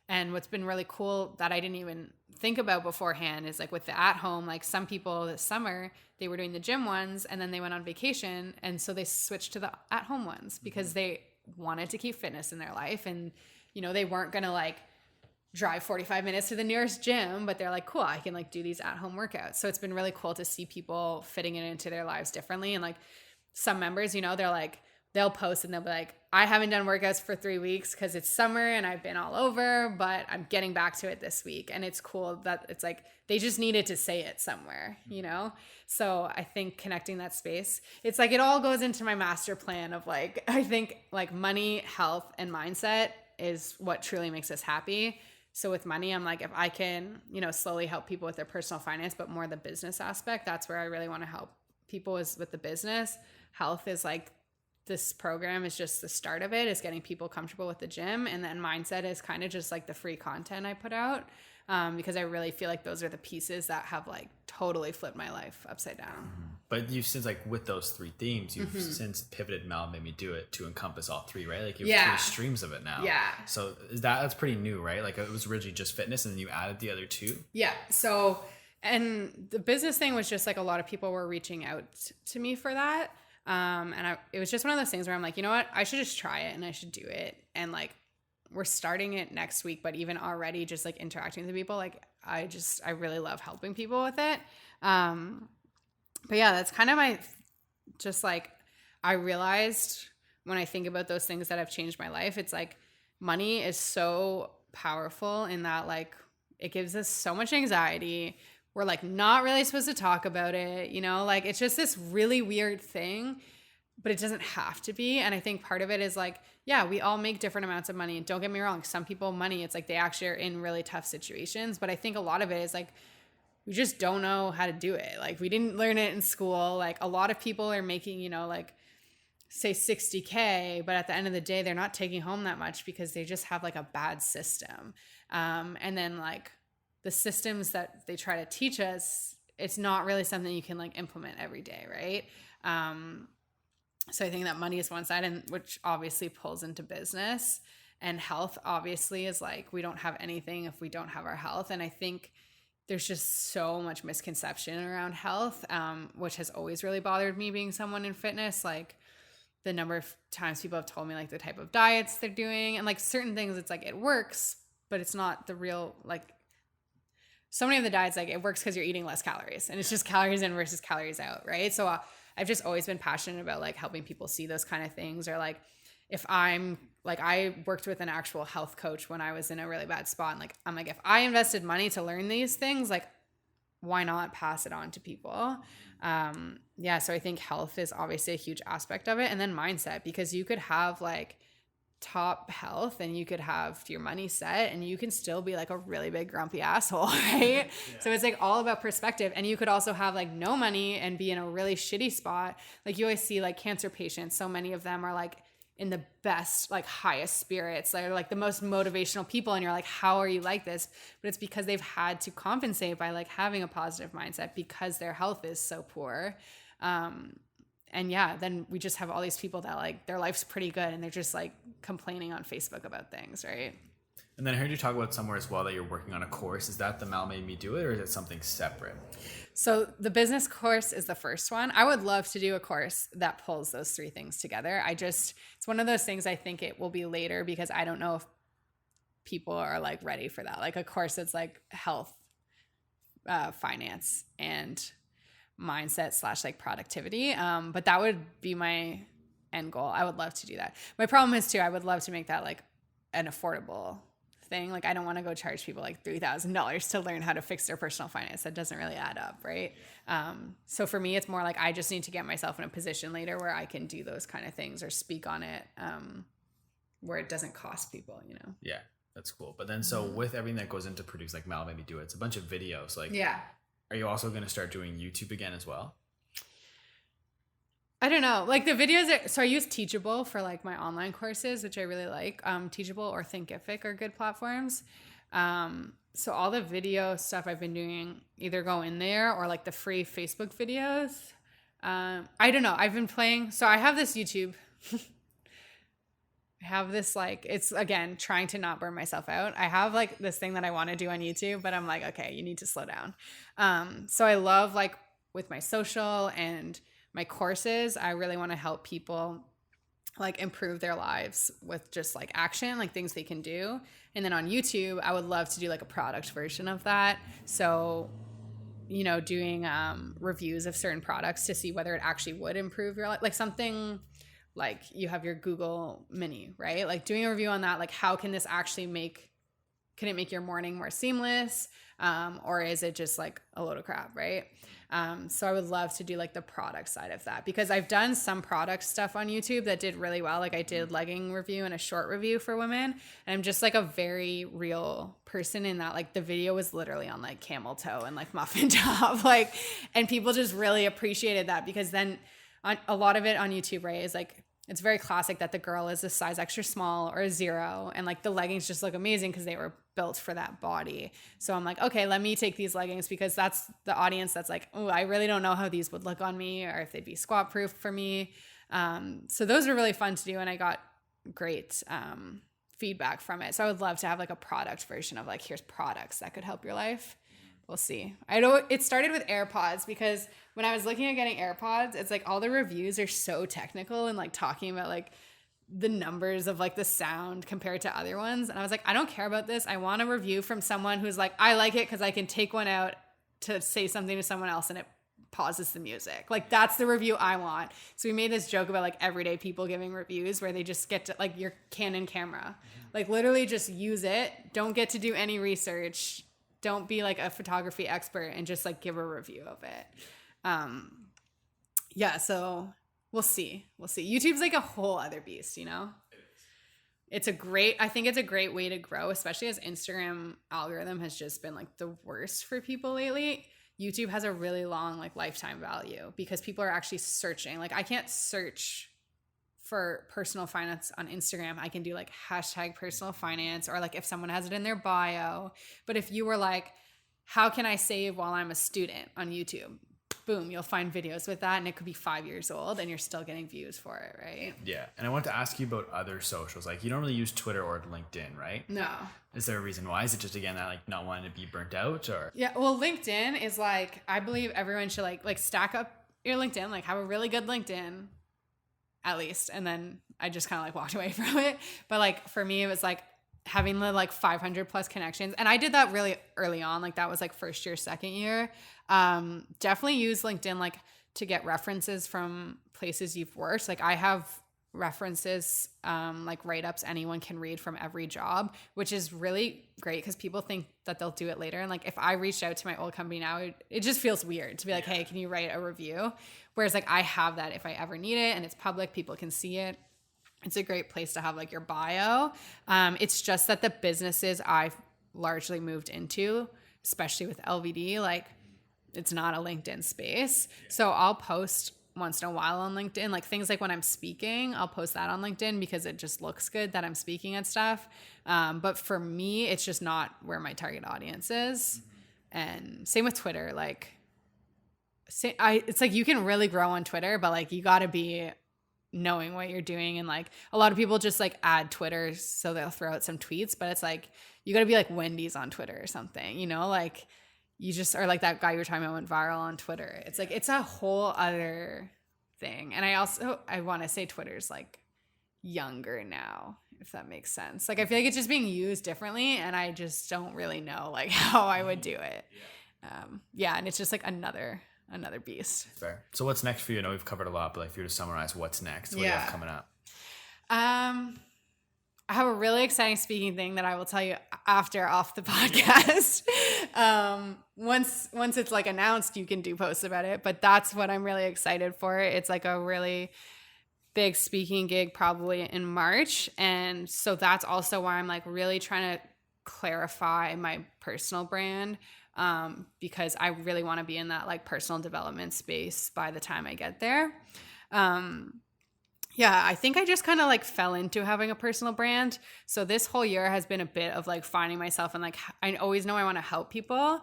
And what's been really cool that I didn't even think about beforehand is like with the at home, like some people this summer, they were doing the gym ones and then they went on vacation. And so they switched to the at home ones because they wanted to keep fitness in their life. And, you know, they weren't going to like drive 45 minutes to the nearest gym, but they're like, cool, I can like do these at home workouts. So it's been really cool to see people fitting it into their lives differently. And like some members, you know, they're like, they'll post and they'll be like, I haven't done workouts for 3 weeks because it's summer and I've been all over, but I'm getting back to it this week. And it's cool that it's like, they just needed to say it somewhere, you know? So I think connecting that space, it's like, it all goes into my master plan of like, I think like money, health, and mindset is what truly makes us happy. So with money, I'm like, if I can, you know, slowly help people with their personal finance, but more the business aspect, that's where I really want to help people is with the business. Health is like, this program is just the start of it, is getting people comfortable with the gym. And then mindset is kind of just like the free content I put out, because I really feel like those are the pieces that have like totally flipped my life upside down. But you've since like with those 3 themes, you've since pivoted MalMadeMeDoIt to encompass all 3, right? Like you have 3 streams of it now. Yeah. So that's pretty new, right? Like it was originally just fitness and then you added the other 2. Yeah. So, and the business thing was just like a lot of people were reaching out to me for that. It was just one of those things where I'm like, you know what, I should just try it and I should do it. And like, we're starting it next week, but even already just like interacting with people, like I really love helping people with it. But yeah, that's kind of just like, I realized when I think about those things that have changed my life, it's like money is so powerful in that like, it gives us so much anxiety. We're like not really supposed to talk about it, you know, like it's just this really weird thing, but it doesn't have to be. And I think part of it is like, yeah, we all make different amounts of money. And don't get me wrong, some people money, it's like they actually are in really tough situations. But I think a lot of it is like, we just don't know how to do it. Like we didn't learn it in school. Like a lot of people are making, you know, like say 60K, but at the end of the day, they're not taking home that much because they just have like a bad system. And then like, the systems that they try to teach us, it's not really something you can like implement every day, right? So I think that money is one side, and which obviously pulls into business, and health obviously is like, we don't have anything if we don't have our health. And I think there's just so much misconception around health, which has always really bothered me being someone in fitness. Like the number of times people have told me like the type of diets they're doing, and like certain things, it's like it works, but it's not the real, like so many of the diets, like it works because you're eating less calories, and it's just calories in versus calories out, right? So I've just always been passionate about like helping people see those kind of things, or like if I'm like, I worked with an actual health coach when I was in a really bad spot, and like I'm like, if I invested money to learn these things, like why not pass it on to people? So I think health is obviously a huge aspect of it, and then mindset, because you could have like top health and you could have your money set and you can still be like a really big grumpy asshole, right? Yeah. So it's like all about perspective. And you could also have like no money and be in a really shitty spot. Like you always see like cancer patients, so many of them are like in the best, like highest spirits. They're like the most motivational people. And you're like, how are you like this? But it's because they've had to compensate by like having a positive mindset because their health is so poor. And yeah, then we just have all these people that like their life's pretty good and they're just like complaining on Facebook about things, right? And then I heard you talk about somewhere as well that you're working on a course. Is that the MalMadeMeDoIt, or is it something separate? So the business course is the first one. I would love to do a course that pulls those three things together. It's one of those things I think it will be later, because I don't know if people are like ready for that. Like a course that's like health, finance, and mindset / like productivity. But that would be my end goal. I would love to do that. My problem is too, I would love to make that like an affordable thing. Like I don't want to go charge people like $3,000 to learn how to fix their personal finance. That doesn't really add up, right? So for me, it's more like I just need to get myself in a position later where I can do those kind of things or speak on it, where it doesn't cost people, you know? Yeah, that's cool. But then so with everything that goes into produce like MalMadeMeDoIt, it's a bunch of videos. Like, yeah. Are you also going to start doing YouTube again as well? I don't know. Like the videos, so I use Teachable for like my online courses, which I really like. Teachable or Thinkific are good platforms. So all the video stuff I've been doing either go in there or like the free Facebook videos. I don't know. I've been playing. So I have this YouTube. I have this like, it's again, trying to not burn myself out. I have like this thing that I want to do on YouTube, but I'm like, okay, you need to slow down. So I love like with my social and my courses, I really want to help people like improve their lives with just like action, like things they can do. And then on YouTube, I would love to do like a product version of that. So, you know, doing reviews of certain products to see whether it actually would improve your life. Like something like you have your Google Mini, right? Like doing a review on that, like how can this actually can it make your morning more seamless? Or is it just like a load of crap, right? So I would love to do like the product side of that, because I've done some product stuff on YouTube that did really well. Like I did legging review and a short review for women. And I'm just like a very real person in that, like the video was literally on like camel toe and like muffin top, like, and people just really appreciated that, because then a lot of it on YouTube, right, is like, it's very classic that the girl is a size extra small or a 0. And like the leggings just look amazing because they were built for that body. So I'm like, okay, let me take these leggings, because that's the audience that's like, oh, I really don't know how these would look on me or if they'd be squat proof for me. So those are really fun to do. And I got great feedback from it. So I would love to have like a product version of like, here's products that could help your life. We'll see. I know it started with AirPods, because when I was looking at getting AirPods, it's like all the reviews are so technical and like talking about like the numbers of like the sound compared to other ones. And I was like, I don't care about this. I want a review from someone who's like, I like it because I can take one out to say something to someone else and it pauses the music. Like that's the review I want. So we made this joke about like everyday people giving reviews where they just get to like your Canon camera, like literally just use it. Don't get to do any research. Don't be like a photography expert and just like give a review of it. Yeah, so we'll see. YouTube's like a whole other beast, you know? I think it's a great way to grow, especially as Instagram algorithm has just been like the worst for people lately. YouTube has a really long like lifetime value because people are actually searching. Like I can't search for personal finance on Instagram. I can do like hashtag personal finance, or like if someone has it in their bio. But if you were like, how can I save while I'm a student on YouTube? Boom, you'll find videos with that, and it could be 5 years old and you're still getting views for it, right? Yeah. And I want to ask you about other socials. Like you don't really use Twitter or LinkedIn, right? No. Is there a reason why? Is it just again that like not wanting to be burnt out, or? Yeah, well, LinkedIn is like, I believe everyone should like stack up your LinkedIn, like have a really good LinkedIn, at least. And then I just kind of like walked away from it. But like for me, it was like having the like 500 plus connections. And I did that really early on. Like that was like first year, second year. Definitely use LinkedIn like to get references from places you've worked. Like I have references, like write-ups anyone can read from every job, which is really great because people think that they'll do it later. And like if I reached out to my old company now, it just feels weird to be like, hey, can you write a review? Whereas like I have that if I ever need it and it's public, people can see it. It's a great place to have like your bio. It's just that the businesses I've largely moved into, especially with LVD, like it's not a LinkedIn space. So I'll post once in a while on LinkedIn, like things like when I'm speaking, I'll post that on LinkedIn because it just looks good that I'm speaking and stuff. But for me, it's just not where my target audience is. And same with Twitter. Like, it's like you can really grow on Twitter, but like you got to be knowing what you're doing. And like a lot of people just like add Twitter so they'll throw out some tweets, but it's like you got to be like Wendy's on Twitter or something, you know, like you just are like that guy you were talking about went viral on Twitter. It's like it's a whole other thing. And I want to say Twitter's like younger now, if that makes sense. Like I feel like it's just being used differently and I just don't really know like how I would do it. And it's just like another beast. Fair. So what's next for you? I know we've covered a lot, but like if you were to summarize what's next, what do you have coming up? I have a really exciting speaking thing that I will tell you after off the podcast. Once it's like announced, you can do posts about it, but that's what I'm really excited for. It's like a really big speaking gig probably in March. And so that's also why I'm like really trying to clarify my personal brand. Because I really want to be in that like personal development space by the time I get there. I think I just kind of like fell into having a personal brand. So this whole year has been a bit of like finding myself and like, I always know I want to help people.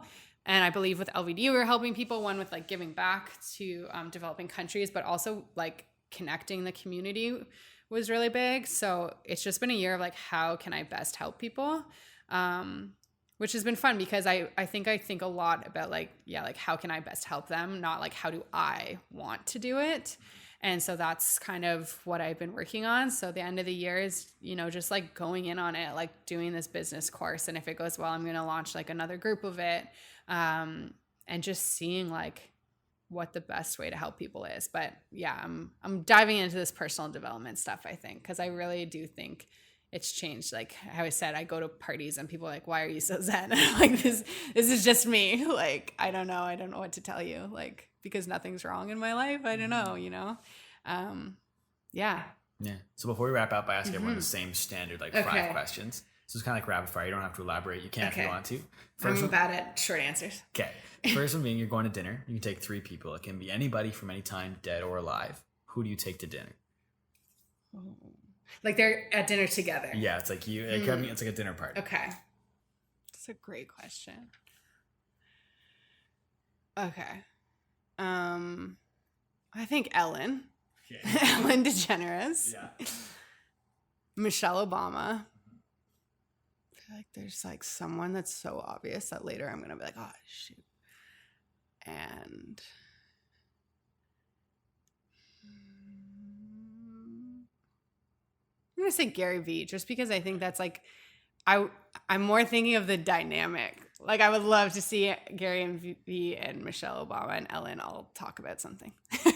And I believe with LVD, we're helping people, one with like giving back to developing countries, but also like connecting the community was really big. So it's just been a year of like, how can I best help people? Which has been fun because I think a lot about like, like how can I best help them? Not like, how do I want to do it? And so that's kind of what I've been working on. So the end of the year is, you know, just like going in on it, like doing this business course. And if it goes well, I'm going to launch like another group of it. And just seeing like what the best way to help people is. But yeah, I'm diving into this personal development stuff, I think, because I really do think it's changed. Like how I said, I go to parties and people are like, why are you so zen? And I'm like, this is just me. Like, I don't know what to tell you. Like, because nothing's wrong in my life. I don't know, you know? Yeah. So before we wrap up, I ask everyone the same standard, like 5 questions. So it's kind of like rapid fire. You don't have to elaborate. You can if you want to. I'm bad at short answers. Okay. First one being you're going to dinner. You can take 3 people. It can be anybody from any time, dead or alive. Who do you take to dinner? Like they're at dinner together. Yeah, it's like it's like a dinner party. Okay. That's a great question. Okay. I think Ellen. Okay. Ellen DeGeneres. Yeah. Michelle Obama. I feel like there's like someone that's so obvious that later I'm gonna be like, oh shoot. And I'm gonna say Gary Vee, just because I think that's like I'm more thinking of the dynamic. Like I would love to see Gary and Vee and Michelle Obama and Ellen all talk about something. It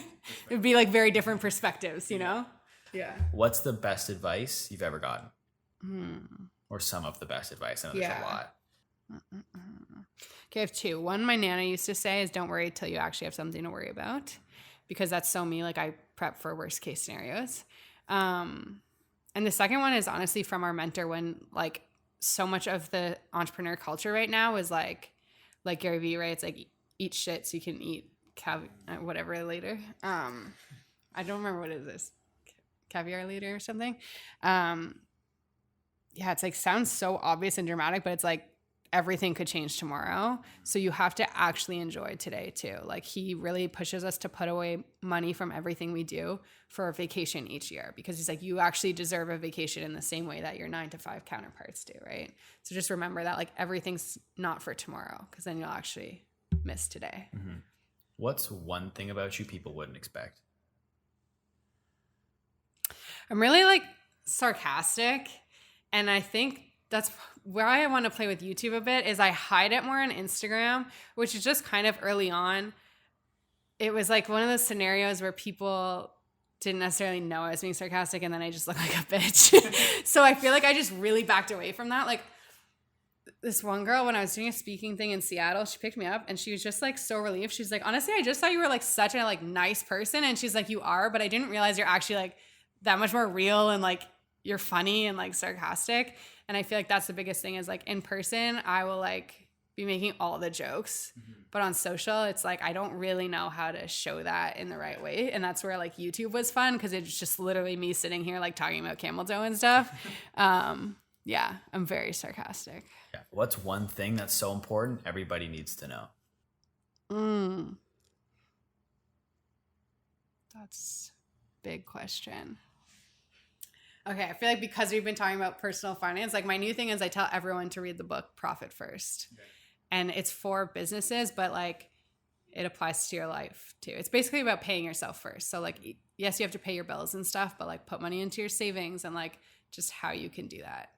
would be like very different perspectives, you know? Yeah. What's the best advice you've ever gotten? Or some of the best advice? I know there's a lot. Okay, I have 2. One, my Nana used to say is don't worry till you actually have something to worry about, because that's so me. Like I prep for worst case scenarios. And the second one is honestly from our mentor, when like so much of the entrepreneur culture right now is like Gary Vee, right? It's like eat shit so you can eat whatever later. I don't remember what it is. Caviar later or something. It's like sounds so obvious and dramatic, but it's like everything could change tomorrow. So you have to actually enjoy today too. Like he really pushes us to put away money from everything we do for a vacation each year, because he's like, you actually deserve a vacation in the same way that your 9-to-5 counterparts do, right? So just remember that like everything's not for tomorrow, because then you'll actually miss today. What's one thing about you people wouldn't expect? I'm really like sarcastic, and I think that's where I want to play with YouTube a bit is I hide it more on Instagram, which is just kind of early on. It was like one of those scenarios where people didn't necessarily know I was being sarcastic, and then I just look like a bitch. So I feel like I just really backed away from that. Like this one girl, when I was doing a speaking thing in Seattle, she picked me up and she was just like so relieved. She's like, honestly, I just thought you were like such a like nice person. And she's like, you are, but I didn't realize you're actually like that much more real and like you're funny and like sarcastic. And I feel like that's the biggest thing is like in person, I will like be making all the jokes, but on social, it's like, I don't really know how to show that in the right way. And that's where like YouTube was fun because it's just literally me sitting here like talking about camel toe and stuff. Yeah, I'm very sarcastic. Yeah. What's one thing that's so important everybody needs to know? That's a big question. Okay, I feel like because we've been talking about personal finance, like my new thing is I tell everyone to read the book Profit First. Okay. And it's for businesses, but like it applies to your life too. It's basically about paying yourself first. So like, yes, you have to pay your bills and stuff, but like put money into your savings and like just how you can do that.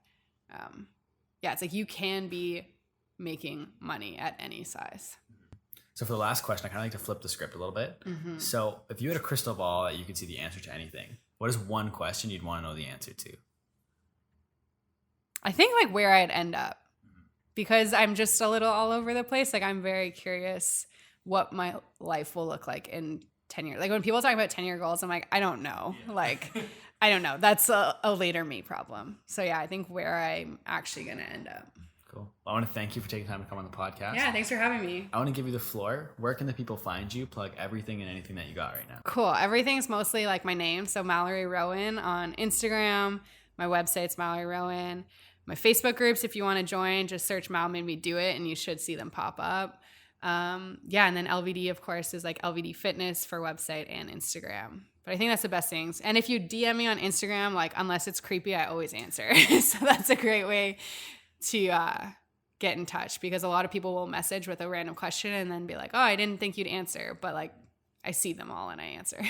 Yeah, it's like you can be making money at any size. So for the last question, I kind of like to flip the script a little bit. So if you had a crystal ball that you could see the answer to anything, what is one question you'd want to know the answer to? I think like where I'd end up, because I'm just a little all over the place. Like I'm very curious what my life will look like in 10 years. Like when people talk about 10-year goals, I'm like, I don't know. Yeah. Like, I don't know. That's a later me problem. So yeah, I think where I'm actually going to end up. Cool. Well, I want to thank you for taking time to come on the podcast. Yeah, thanks for having me. I want to give you the floor. Where can the people find you? Plug everything and anything that you got right now. Cool. Everything's mostly like my name. So Mallory Rowan on Instagram. My website's Mallory Rowan. My Facebook groups, if you want to join, just search MalMadeMeDoIt and you should see them pop up. Yeah, and then LVD, of course, is like LVD Fitness for website and Instagram. But I think that's the best things. And if you DM me on Instagram, like unless it's creepy, I always answer. So that's a great way to get in touch, because a lot of people will message with a random question and then be like, oh, I didn't think you'd answer. But like I see them all and I answer.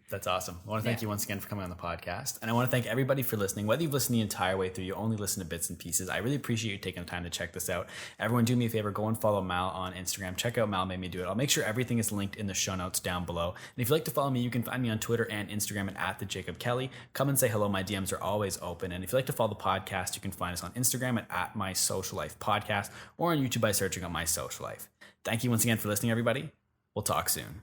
That's awesome. I want to thank you once again for coming on the podcast. And I want to thank everybody for listening. Whether you've listened the entire way through, you only listen to bits and pieces, I really appreciate you taking the time to check this out. Everyone do me a favor, go and follow Mal on Instagram. Check out MalMadeMeDoIt. I'll make sure everything is linked in the show notes down below. And if you'd like to follow me, you can find me on Twitter and Instagram at @TheJacobKelly. Come and say hello. My DMs are always open. And if you'd like to follow the podcast, you can find us on Instagram at @MySocialLifePodcast or on YouTube by searching on My Social Life. Thank you once again for listening, everybody. We'll talk soon.